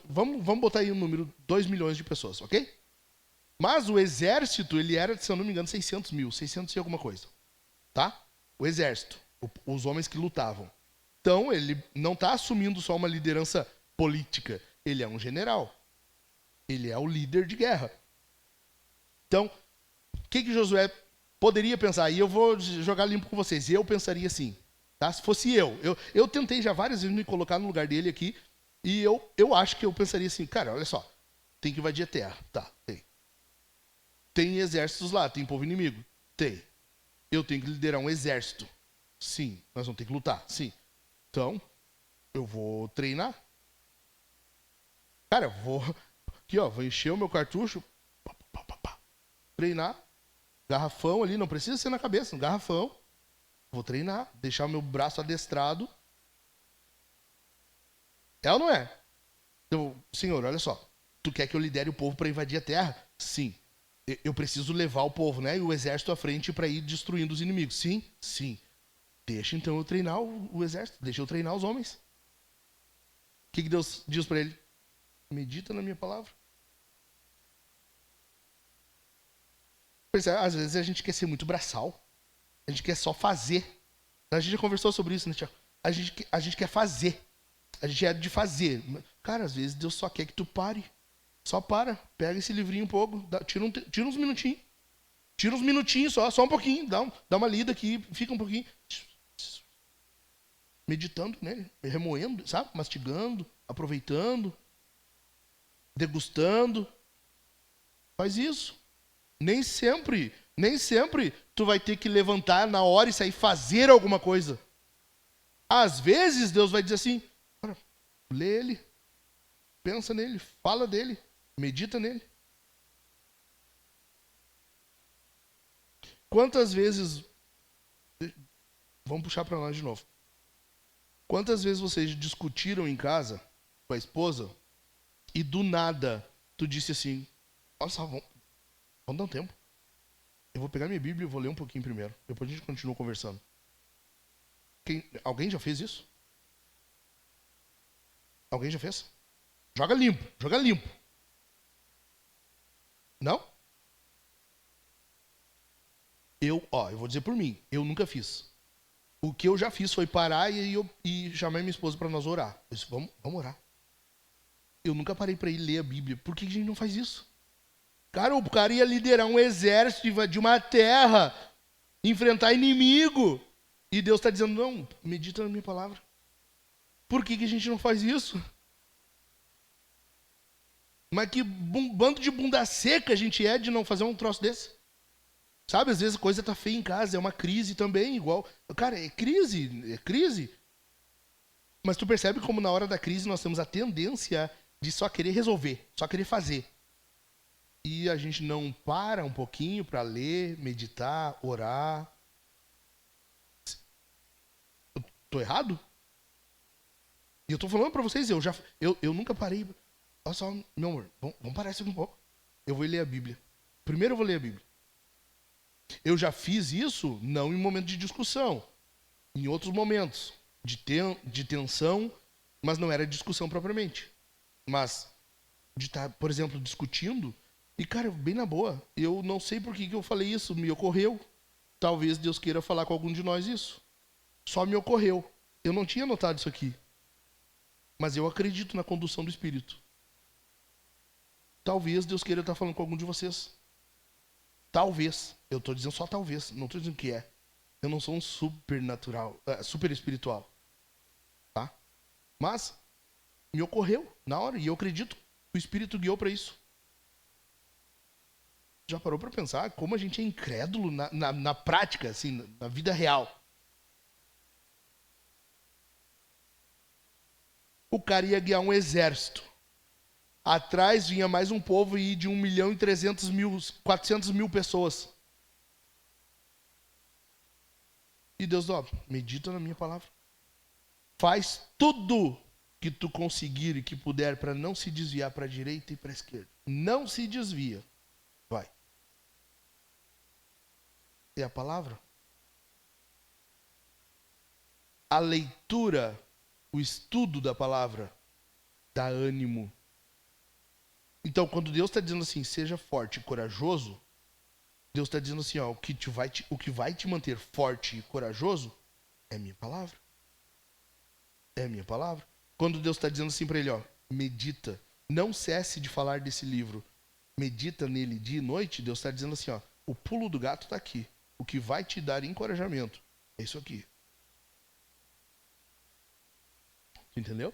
vamos botar aí um número, 2 milhões de pessoas, ok? Mas o exército, ele era, se eu não me engano, 600 mil, 600 e alguma coisa. Tá? O exército, os homens que lutavam. Então, ele não está assumindo só uma liderança política. Ele é um general. Ele é o líder de guerra. Então, o que Josué poderia pensar? E eu vou jogar limpo com vocês. Eu pensaria assim, tá? Se fosse eu tentei já várias vezes me colocar no lugar dele aqui, e eu acho que eu pensaria assim, cara, olha só, tem que invadir a terra. Tá, tem. Tem exércitos lá, tem povo inimigo? Tem. Eu tenho que liderar um exército? Sim. Nós vamos ter que lutar? Sim. Então, eu vou treinar. Cara, vou encher o meu cartucho, treinar, garrafão ali, não precisa ser na cabeça, um garrafão, vou treinar, deixar o meu braço adestrado. É ou não é? Então, Senhor, olha só, tu quer que eu lidere o povo para invadir a terra? Sim. Eu preciso levar o povo, né, e o exército à frente para ir destruindo os inimigos. Sim, sim. Deixa então eu treinar o exército, deixa eu treinar os homens. O que Deus diz para ele? Medita na minha palavra. Às vezes a gente quer ser muito braçal. A gente quer só fazer. A gente já conversou sobre isso, né, Tiago? A gente quer fazer. A gente é de fazer. Cara, às vezes Deus só quer que tu pare. Só para. Pega esse livrinho um pouco. Tira uns minutinhos. Tira uns minutinhos só um pouquinho. Dá uma lida aqui. Fica um pouquinho. Meditando nele. Remoendo, sabe? Mastigando. Aproveitando. Degustando. Faz isso. Nem sempre tu vai ter que levantar na hora e sair fazer alguma coisa. Às vezes Deus vai dizer assim, cara, lê ele, pensa nele, fala dele, medita nele. Quantas vezes, vamos puxar para nós de novo. Quantas vezes vocês discutiram em casa com a esposa e do nada tu disse assim, nossa, vamos dar um tempo. Eu vou pegar minha Bíblia e vou ler um pouquinho primeiro. Depois a gente continua conversando. Alguém já fez isso? Alguém já fez? Joga limpo, joga limpo. Não? Eu vou dizer por mim, eu nunca fiz. O que eu já fiz foi parar e chamar minha esposa para nós orar. Eu disse, vamos orar. Eu nunca parei para ir ler a Bíblia. Por que a gente não faz isso? Cara, o cara ia liderar um exército de uma terra, enfrentar inimigo. E Deus está dizendo, não, medita na minha palavra. Por que a gente não faz isso? Mas que bando de bunda seca a gente é de não fazer um troço desse. Sabe, às vezes a coisa tá feia em casa, é uma crise também, igual. Cara, é crise. Mas tu percebe como na hora da crise nós temos a tendência de só querer resolver, só querer fazer. E a gente não para um pouquinho para ler, meditar, orar. Eu tô errado? E eu tô falando para vocês, eu nunca parei. Olha só, meu amor, vamos parar isso aqui um pouco. Eu vou ler a Bíblia. Primeiro eu vou ler a Bíblia. Eu já fiz isso, não em momento de discussão, em outros momentos de tensão, mas não era discussão propriamente. Mas de estar, por exemplo, discutindo, e cara, bem na boa, eu não sei por que eu falei isso, me ocorreu. Talvez Deus queira falar com algum de nós isso. Só me ocorreu. Eu não tinha notado isso aqui. Mas eu acredito na condução do Espírito. Talvez Deus queira estar falando com algum de vocês. Talvez. Eu estou dizendo só talvez. Não estou dizendo que é. Eu não sou um super espiritual. Tá? Mas me ocorreu na hora. E eu acredito que o Espírito guiou para isso. Já parou para pensar como a gente é incrédulo na prática, assim, na vida real? O cara ia guiar um exército. Atrás vinha mais um povo e de 1.300.000, 400.000 pessoas. E Deus, medita na minha palavra. Faz tudo que tu conseguir e que puder para não se desviar para a direita e para a esquerda. Não se desvia. Vai. É a palavra. A leitura, o estudo da palavra, dá ânimo. Então, quando Deus está dizendo assim, seja forte e corajoso, Deus está dizendo assim, o que vai te manter forte e corajoso é minha palavra. É minha palavra. Quando Deus está dizendo assim para ele, medita, não cesse de falar desse livro, medita nele dia e noite, Deus está dizendo assim, o pulo do gato está aqui. O que vai te dar encorajamento é isso aqui. Entendeu?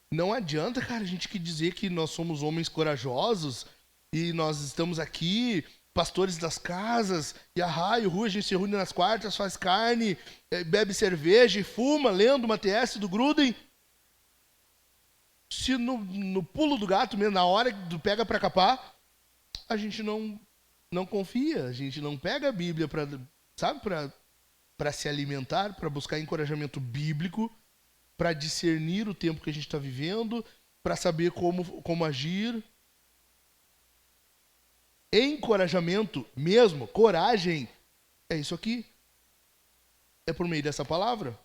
Não adianta, cara, a gente dizer que nós somos homens corajosos e nós estamos aqui, pastores das casas, e a gente se reúne nas quartas, faz carne, bebe cerveja e fuma, lendo uma TS do Gruden. Se no pulo do gato mesmo, na hora do pega pra capar, a gente não confia, a gente não pega a Bíblia para se alimentar, para buscar encorajamento bíblico, para discernir o tempo que a gente está vivendo, para saber como agir. Encorajamento mesmo, coragem, é isso aqui. É por meio dessa palavra.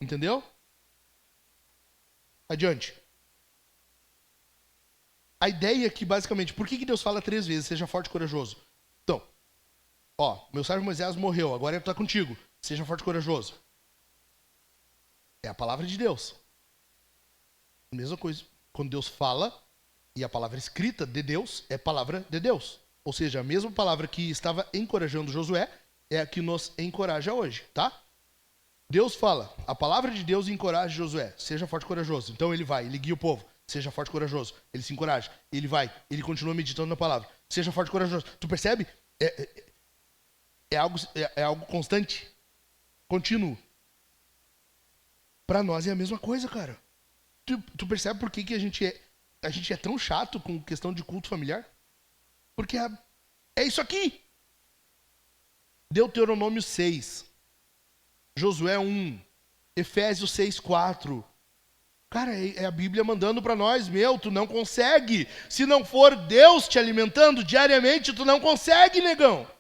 Entendeu? Adiante. A ideia aqui, basicamente, por que Deus fala 3 vezes, seja forte e corajoso? Então, meu servo Moisés morreu, agora ele está contigo, seja forte e corajoso. É a palavra de Deus. Mesma coisa. Quando Deus fala, e a palavra escrita de Deus é palavra de Deus. Ou seja, a mesma palavra que estava encorajando Josué é a que nos encoraja hoje, tá? Deus fala, a palavra de Deus encoraja Josué, seja forte e corajoso. Então ele vai, ele guia o povo, seja forte e corajoso. Ele se encoraja, ele vai, ele continua meditando na palavra, seja forte e corajoso. Tu percebe? É algo constante, contínuo. Pra nós é a mesma coisa, cara. Tu percebe por que a gente é tão chato com questão de culto familiar? Porque é isso aqui. Deuteronômio 6, Josué 1, Efésios 6:4. Cara, é a Bíblia mandando pra nós, tu não consegue. Se não for Deus te alimentando diariamente, tu não consegue, negão.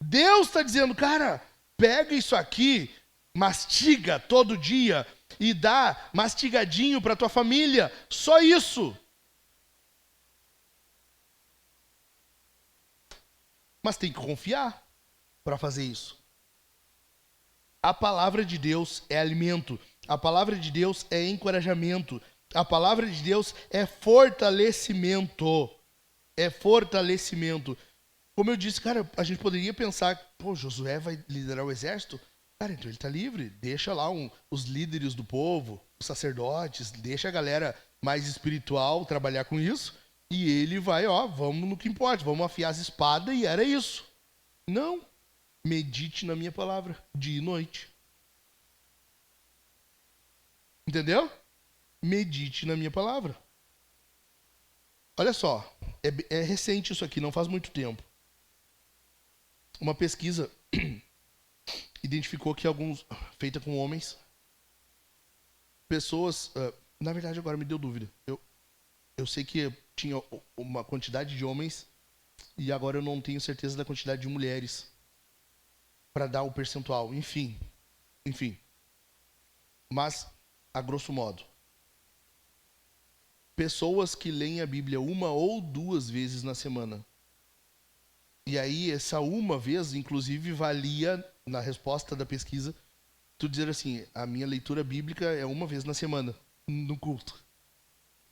Deus está dizendo, cara, pega isso aqui, mastiga todo dia e dá mastigadinho para tua família. Só isso. Mas tem que confiar para fazer isso. A palavra de Deus é alimento. A palavra de Deus é encorajamento. A palavra de Deus é fortalecimento. É fortalecimento. Como eu disse, cara, a gente poderia pensar, Josué vai liderar o exército? Cara, então ele está livre. Deixa lá os líderes do povo, os sacerdotes, deixa a galera mais espiritual trabalhar com isso. E ele vai, vamos no que importa, vamos afiar as espadas e era isso. Não. Medite na minha palavra, dia e noite. Entendeu? Medite na minha palavra. Olha só, é recente isso aqui, não faz muito tempo. Uma pesquisa identificou que feita com homens, pessoas, na verdade agora me deu dúvida. Eu sei que tinha uma quantidade de homens e agora eu não tenho certeza da quantidade de mulheres para dar o percentual. Enfim. Mas, a grosso modo, pessoas que leem a Bíblia 1 ou 2 vezes na semana. E aí, essa uma vez, inclusive, valia, na resposta da pesquisa, tu dizer assim, a minha leitura bíblica é 1 vez na semana, no culto.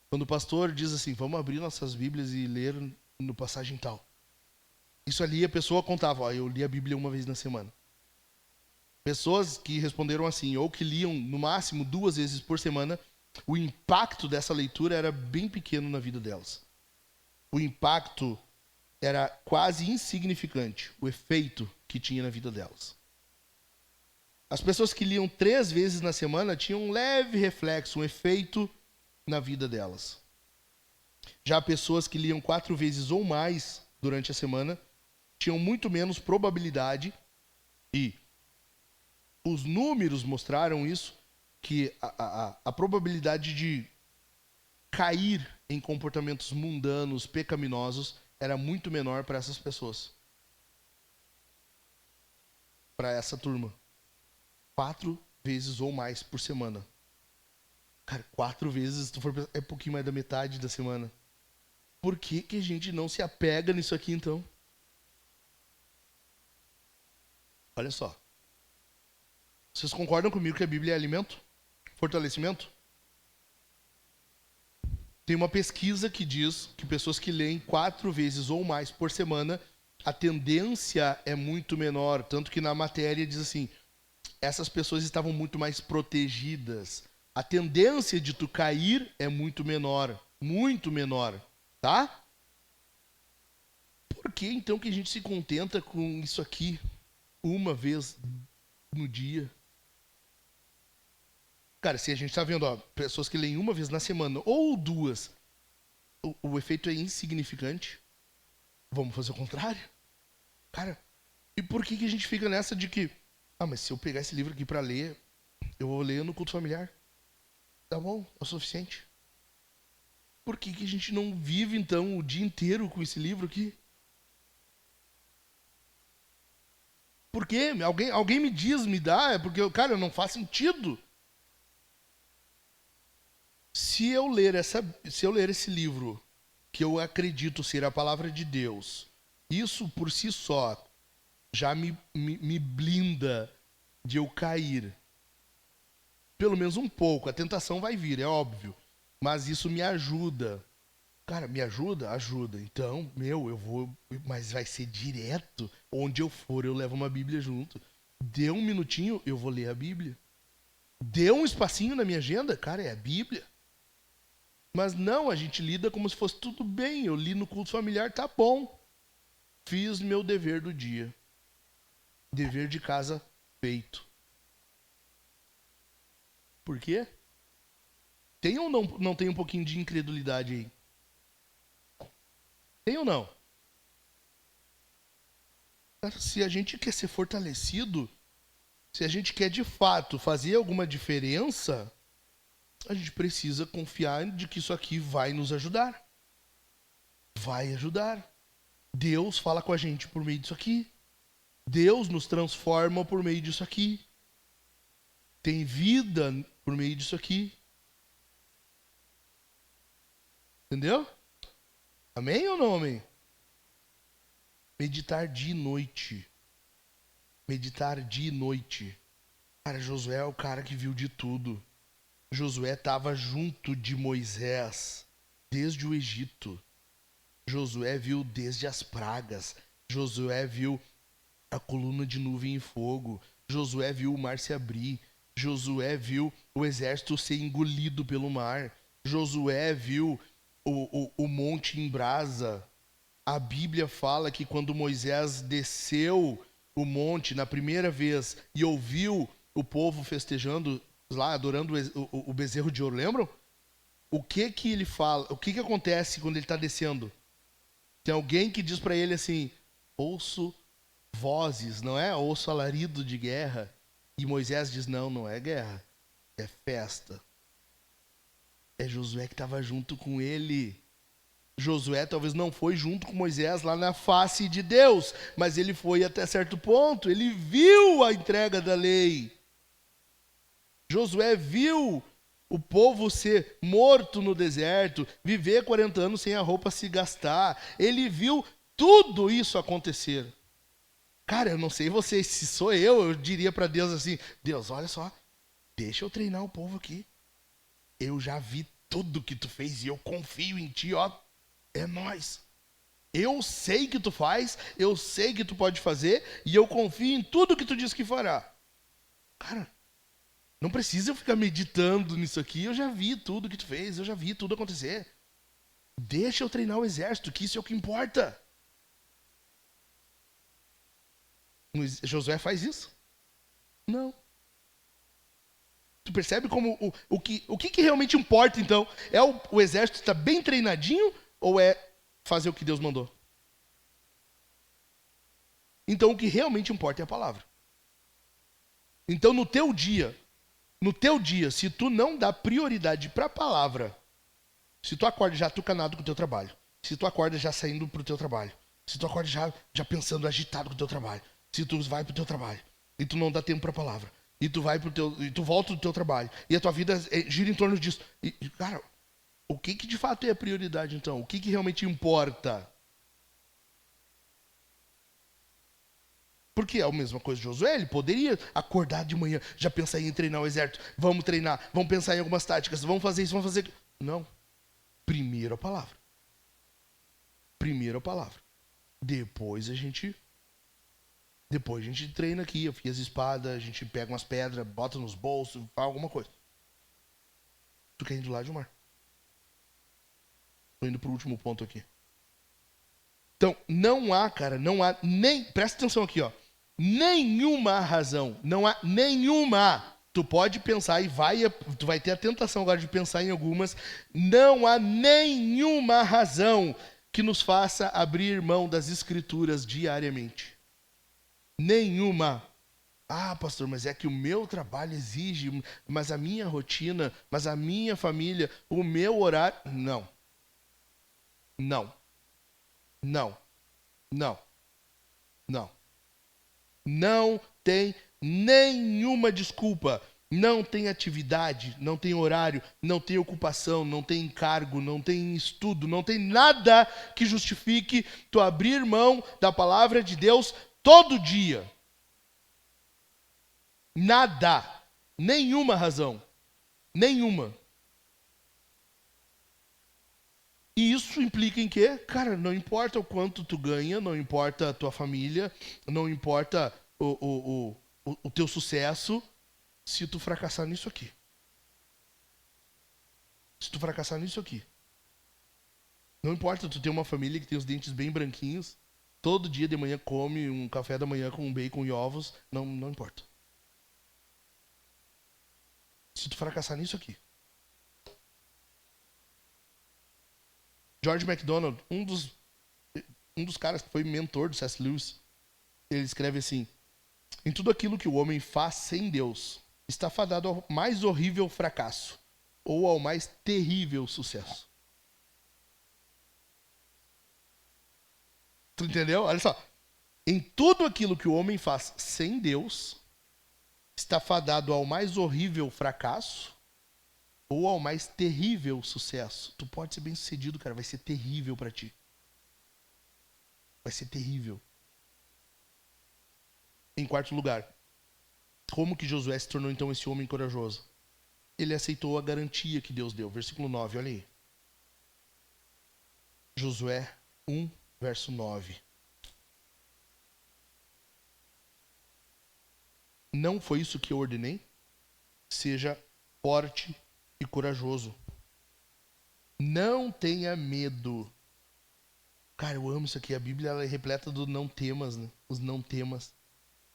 Quando o pastor diz assim, vamos abrir nossas Bíblias e ler no passagem tal. Isso ali a pessoa contava, eu li a Bíblia 1 vez na semana. Pessoas que responderam assim, ou que liam no máximo 2 vezes por semana, o impacto dessa leitura era bem pequeno na vida delas. O impacto era quase insignificante, o efeito que tinha na vida delas. As pessoas que liam 3 vezes na semana tinham um leve reflexo, um efeito na vida delas. Já pessoas que liam 4 vezes ou mais durante a semana tinham muito menos probabilidade, e os números mostraram isso, que a probabilidade de cair em comportamentos mundanos, pecaminosos, era muito menor para essas pessoas. Para essa turma. 4 vezes ou mais por semana. Cara, 4 vezes, se tu for pensar, é um pouquinho mais da metade da semana. Por que a gente não se apega nisso aqui, então? Olha só. Vocês concordam comigo que a Bíblia é alimento? Fortalecimento? Tem uma pesquisa que diz que pessoas que leem 4 vezes ou mais por semana, a tendência é muito menor. Tanto que na matéria diz assim, essas pessoas estavam muito mais protegidas. A tendência de tu cair é muito menor. Muito menor. Tá? Por que então que a gente se contenta com isso aqui 1 vez no dia? Cara, se a gente tá vendo, pessoas que leem 1 vez na semana ou 2, o efeito é insignificante. Vamos fazer o contrário? Cara, e por que a gente fica nessa de que, mas se eu pegar esse livro aqui para ler, eu vou ler no culto familiar? Tá bom, é o suficiente. Por que a gente não vive, então, o dia inteiro com esse livro aqui? Por quê? Alguém me diz, me dá, porque, cara, não faz sentido. Se eu ler esse livro, que eu acredito ser a palavra de Deus, isso por si só já me blinda de eu cair. Pelo menos um pouco. A tentação vai vir, é óbvio. Mas isso me ajuda. Cara, me ajuda? Ajuda. Então, eu vou... Mas vai ser direto. Onde eu for, eu levo uma Bíblia junto. Deu 1 minutinho, eu vou ler a Bíblia. Deu um espacinho na minha agenda? Cara, é a Bíblia. Mas não, a gente lida como se fosse tudo bem. Eu li no culto familiar, tá bom. Fiz meu dever do dia. Dever de casa feito. por quê? Tem ou não tem um pouquinho de incredulidade aí? Tem ou não? Se a gente quer ser fortalecido, se a gente quer de fato fazer alguma diferença, a gente precisa confiar de que isso aqui vai nos ajudar. Vai ajudar. Deus fala com a gente por meio disso aqui. Deus nos transforma por meio disso aqui. Tem vida por meio disso aqui. Entendeu? Amém ou não amém? Meditar dia e noite. Meditar dia e noite. Cara, Josué é o cara que viu de tudo. Josué estava junto de Moisés desde o Egito. Josué viu desde as pragas. Josué viu a coluna de nuvem e fogo. Josué viu o mar se abrir. Josué viu o exército ser engolido pelo mar. Josué viu o monte em brasa. A Bíblia fala que quando Moisés desceu o monte na primeira vez e ouviu o povo festejando lá, adorando o bezerro de ouro, lembram? O que ele fala? O que acontece quando ele está descendo? Tem alguém que diz para ele assim: ouço vozes, não é? Ouço alarido de guerra. E Moisés diz: não é guerra, é festa. É Josué que estava junto com ele. Josué talvez não foi junto com Moisés lá na face de Deus, mas ele foi até certo ponto, ele viu a entrega da lei. Josué viu o povo ser morto no deserto, viver 40 anos sem a roupa se gastar. Ele viu tudo isso acontecer. Cara, eu não sei vocês, se sou eu diria para Deus assim: Deus, olha só, deixa eu treinar o povo aqui. Eu já vi tudo que tu fez e eu confio em ti, ó. É nóis. Eu sei que tu faz, eu sei que tu pode fazer e eu confio em tudo que tu diz que fará. Cara, não precisa eu ficar meditando nisso aqui, eu já vi tudo que tu fez, eu já vi tudo acontecer. Deixa eu treinar o exército, que isso é o que importa. Josué faz isso? Não. Tu percebe como o que realmente importa, então? É o exército estar bem treinadinho ou é fazer o que Deus mandou? Então, o que realmente importa é a palavra. Então, no teu dia, se tu não dá prioridade para a palavra, se tu acorda já tucanado com o teu trabalho, se tu acorda já saindo pro teu trabalho, se tu acorda já pensando agitado com o teu trabalho, se tu vai pro teu trabalho e tu não dá tempo para a palavra, e tu volta do teu trabalho e a tua vida gira em torno disso. Cara, o que de fato é a prioridade então? O que realmente importa? Porque é a mesma coisa de Josué, ele poderia acordar de manhã, já pensar em treinar o exército, vamos treinar, vamos pensar em algumas táticas, vamos fazer isso, vamos fazer aquilo. Não. Primeiro a palavra. Primeiro a palavra. Depois a gente treina aqui, afia as espadas, a gente pega umas pedras, bota nos bolsos, faz alguma coisa. Tu quer ir do lado do mar. Tô indo pro último ponto aqui. Então, não há nem, presta atenção aqui, ó. Nenhuma razão, não há nenhuma. Tu pode pensar tu vai ter a tentação agora de pensar em algumas. Não há nenhuma razão que nos faça abrir mão das escrituras diariamente. Nenhuma. Ah, pastor, mas é que o meu trabalho exige, mas a minha rotina, mas a minha família, o meu horário. Não. Não. Não. Não. Não. Não tem nenhuma desculpa. Não tem atividade, não tem horário, não tem ocupação, não tem encargo, não tem estudo, não tem nada que justifique tu abrir mão da palavra de Deus todo dia. Nada. Nenhuma razão. Nenhuma. E isso implica em quê? Cara, não importa o quanto tu ganha, não importa a tua família, não importa o teu sucesso, se tu fracassar nisso aqui. Se tu fracassar nisso aqui. Não importa tu ter uma família que tem os dentes bem branquinhos, todo dia de manhã come um café da manhã com bacon e ovos, não importa. se tu fracassar nisso aqui. George MacDonald, um dos caras que foi mentor do C.S. Lewis, ele escreve assim: em tudo aquilo que o homem faz sem Deus, está fadado ao mais horrível fracasso ou ao mais terrível sucesso. Tu entendeu? Olha só. Em tudo aquilo que o homem faz sem Deus, está fadado ao mais horrível fracasso ou ao mais terrível sucesso. Tu pode ser bem sucedido, cara, vai ser terrível pra ti. Vai ser terrível. Em quarto lugar, como que Josué se tornou então esse homem corajoso? Ele aceitou a garantia que Deus deu. Versículo 9, olha aí. Josué 1, verso 9. Não foi isso que eu ordenei? Seja forte e corajoso. Não tenha medo. Cara, eu amo isso aqui. A Bíblia ela é repleta do não temas, né? Os não temas.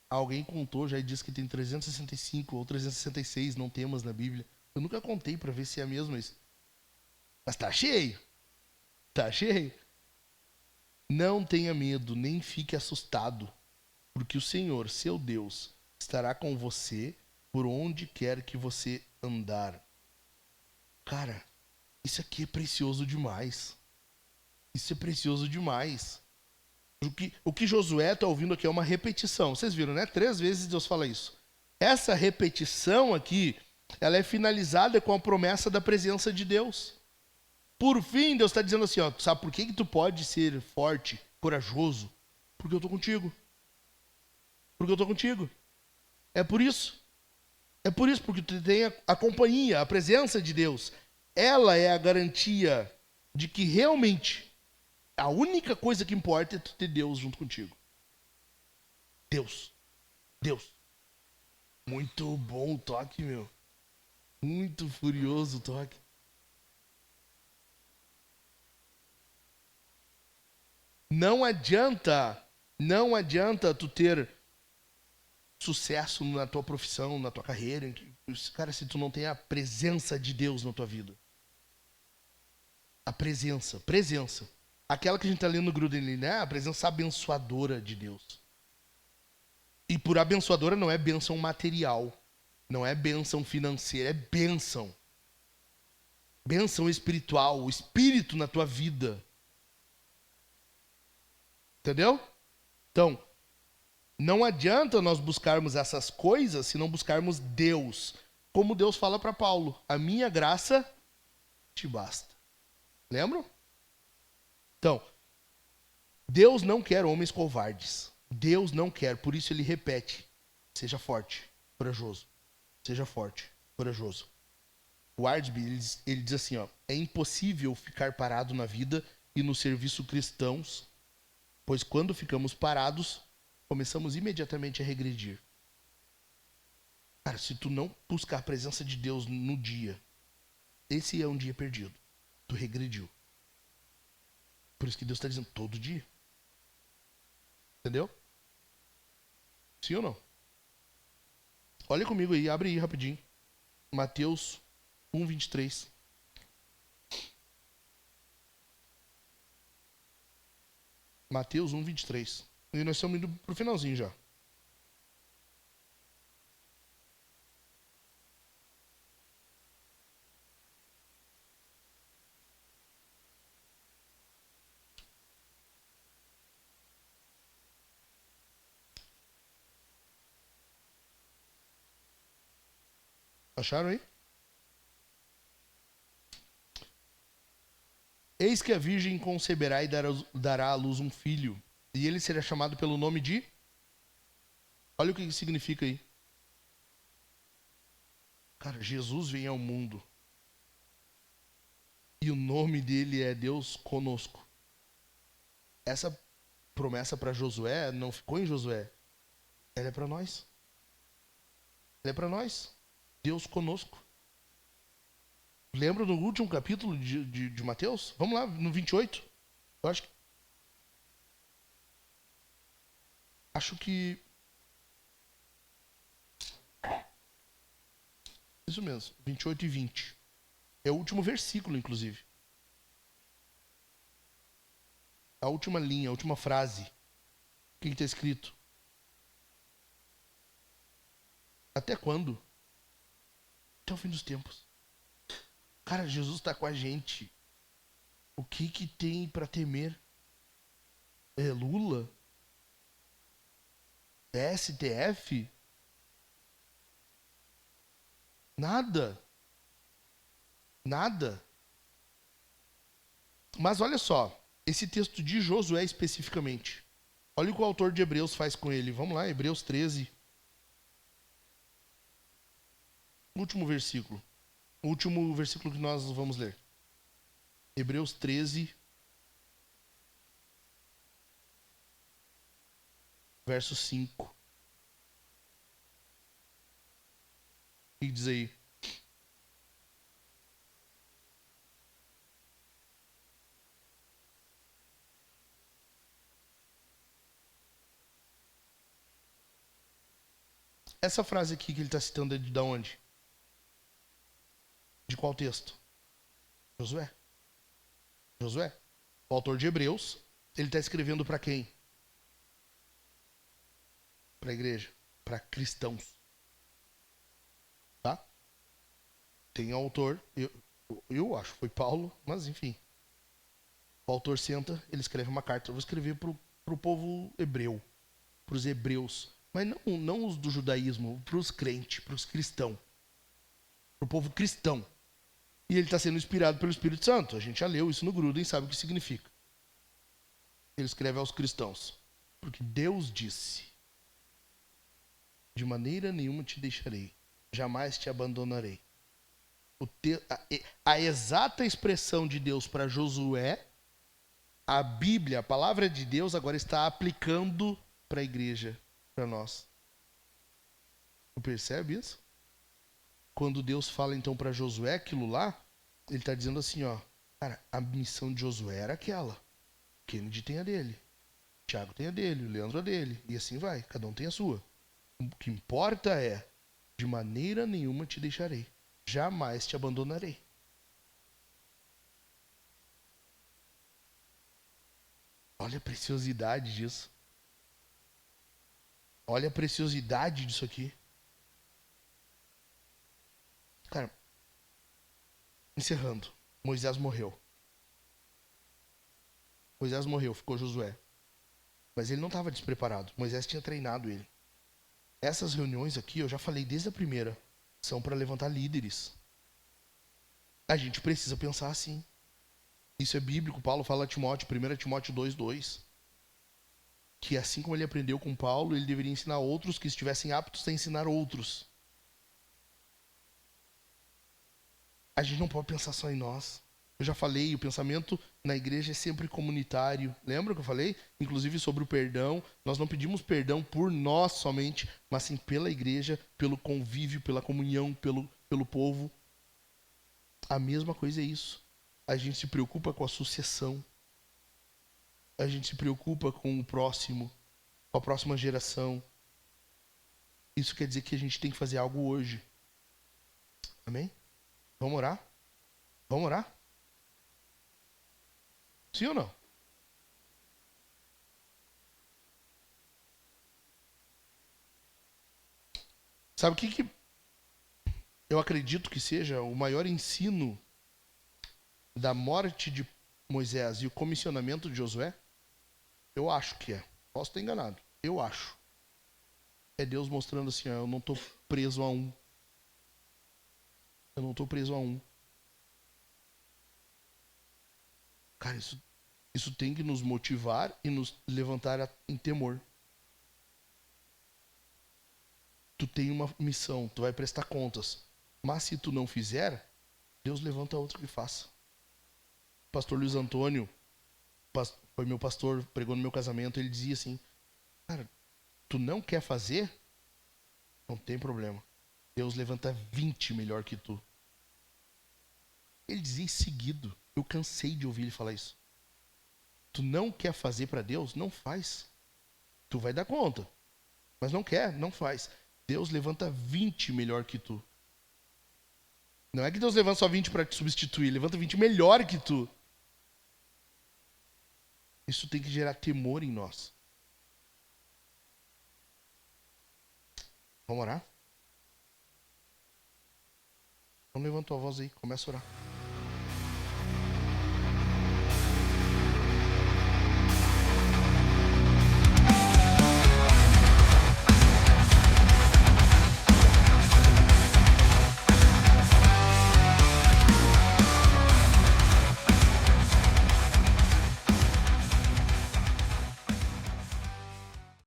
Alguém contou, já disse que tem 365 ou 366 não temas na Bíblia. Eu nunca contei pra ver se é mesmo isso. Mas tá cheio. Tá cheio. Não tenha medo, nem fique assustado, porque o Senhor, seu Deus, estará com você por onde quer que você andar. Cara, isso aqui é precioso demais. Isso é precioso demais. O que Josué está ouvindo aqui é uma repetição. Vocês viram, né? 3 vezes Deus fala isso. Essa repetição aqui, ela é finalizada com a promessa da presença de Deus. Por fim, Deus está dizendo assim, ó, sabe por que tu pode ser forte, corajoso? Porque eu estou contigo. Porque eu estou contigo. É por isso. É por isso, porque tu tem a companhia, a presença de Deus. Ela é a garantia de que realmente a única coisa que importa é tu ter Deus junto contigo. Deus. Deus. Muito bom o toque, meu. Muito furioso o toque. Não adianta tu ter sucesso na tua profissão, na tua carreira, cara, se tu não tem a presença de Deus na tua vida. A presença. Aquela que a gente tá lendo no Gruden, né? A presença abençoadora de Deus. E por abençoadora não é bênção material, não é bênção financeira, é bênção. Bênção espiritual, o Espírito na tua vida. Entendeu? Então, não adianta nós buscarmos essas coisas se não buscarmos Deus. Como Deus fala para Paulo, a minha graça te basta. Lembram? Então, Deus não quer homens covardes. Deus não quer, por isso ele repete: seja forte, corajoso. Seja forte, corajoso. O Wardby, ele diz assim, ó, é impossível ficar parado na vida e no serviço cristãos, pois quando ficamos parados, começamos imediatamente a regredir. Cara, se tu não buscar a presença de Deus no dia, esse é um dia perdido. Tu regrediu. Por isso que Deus está dizendo todo dia. Entendeu? Sim ou não? Olha comigo aí, abre aí rapidinho. Mateus 1:23. Mateus 1:23. E nós estamos indo pro finalzinho já. Acharam aí? Eis que a virgem conceberá e dará à luz um filho, e ele será chamado pelo nome de... Olha o que significa aí. Cara, Jesus vem ao mundo. E o nome dele é Deus conosco. Essa promessa para Josué não ficou em Josué. Ela é para nós. Ela é para nós. Deus conosco. Lembra do último capítulo de Mateus? Vamos lá, no 28. Eu acho que... Isso mesmo, 28 e 20. É o último versículo, inclusive. A última linha, a última frase. O que está escrito? Até quando? Até o fim dos tempos. Cara, Jesus está com a gente. O que tem para temer? É Lula? É STF? Nada. Nada. Mas olha só, esse texto de Josué especificamente. Olha o que o autor de Hebreus faz com ele. Vamos lá, Hebreus 13. Último versículo. O último versículo que nós vamos ler. Hebreus 13, verso 5. O que diz aí? Essa frase aqui que ele está citando é de onde? De qual texto? Josué. Josué. O autor de Hebreus, ele está escrevendo para quem? Para a igreja. Para cristãos. Tá? Tem autor, eu acho, foi Paulo, mas enfim. O autor senta, ele escreve uma carta. Eu vou escrever para o povo hebreu. Para os hebreus. Mas não os do judaísmo, para os crentes, para os cristãos. Para o povo cristão. E ele está sendo inspirado pelo Espírito Santo. A gente já leu isso no Gruden e sabe o que significa. Ele escreve aos cristãos. Porque Deus disse: de maneira nenhuma te deixarei, jamais te abandonarei. A exata expressão de Deus para Josué, a Bíblia, a palavra de Deus, agora está aplicando para a igreja, para nós. Você percebe isso? Quando Deus fala então para Josué aquilo lá, ele está dizendo assim, ó, cara, a missão de Josué era aquela. Kennedy tem a dele, Tiago tem a dele, o Leandro a dele, e assim vai, cada um tem a sua. O que importa é, de maneira nenhuma te deixarei, jamais te abandonarei. Olha a preciosidade disso. Olha a preciosidade disso aqui. Cara, encerrando. Moisés morreu. Moisés morreu, ficou Josué. Mas ele não estava despreparado. Moisés tinha treinado ele. Essas reuniões aqui, eu já falei desde a primeira, são para levantar líderes. A gente precisa pensar assim. Isso é bíblico. Paulo fala a Timóteo, 1 Timóteo 2:2. Que assim como ele aprendeu com Paulo, ele deveria ensinar outros que estivessem aptos a ensinar outros. A gente não pode pensar só em nós. Eu já falei, o pensamento na igreja é sempre comunitário. Lembra que eu falei? Inclusive sobre o perdão. Nós não pedimos perdão por nós somente, mas sim pela igreja, pelo convívio, pela comunhão, pelo povo. A mesma coisa é isso. A gente se preocupa com a sucessão. A gente se preocupa com o próximo, com a próxima geração. Isso quer dizer que a gente tem que fazer algo hoje. Amém? Vamos orar? Vamos orar? Sim ou não? Sabe o que eu acredito que seja o maior ensino da morte de Moisés e o comissionamento de Josué? Eu acho que é. Posso estar enganado. Eu acho. É Deus mostrando assim, ó, eu não estou preso a um. Eu não estou preso a um. Cara, isso tem que nos motivar e nos levantar em temor. Tu tem uma missão, tu vai prestar contas. Mas se tu não fizer, Deus levanta outro que faça. O pastor Luiz Antônio, foi meu pastor, pregou no meu casamento, ele dizia assim, cara, tu não quer fazer? Não tem problema. Deus levanta 20 melhor que tu. Ele dizia em seguida, eu cansei de ouvir ele falar isso. Tu não quer fazer para Deus? Não faz. Tu vai dar conta. Mas não quer? Não faz. Deus levanta 20 melhor que tu. Não é que Deus levanta só 20 para te substituir, levanta 20 melhor que tu. Isso tem que gerar temor em nós. Vamos orar? Então levanta tua voz aí, começa a orar.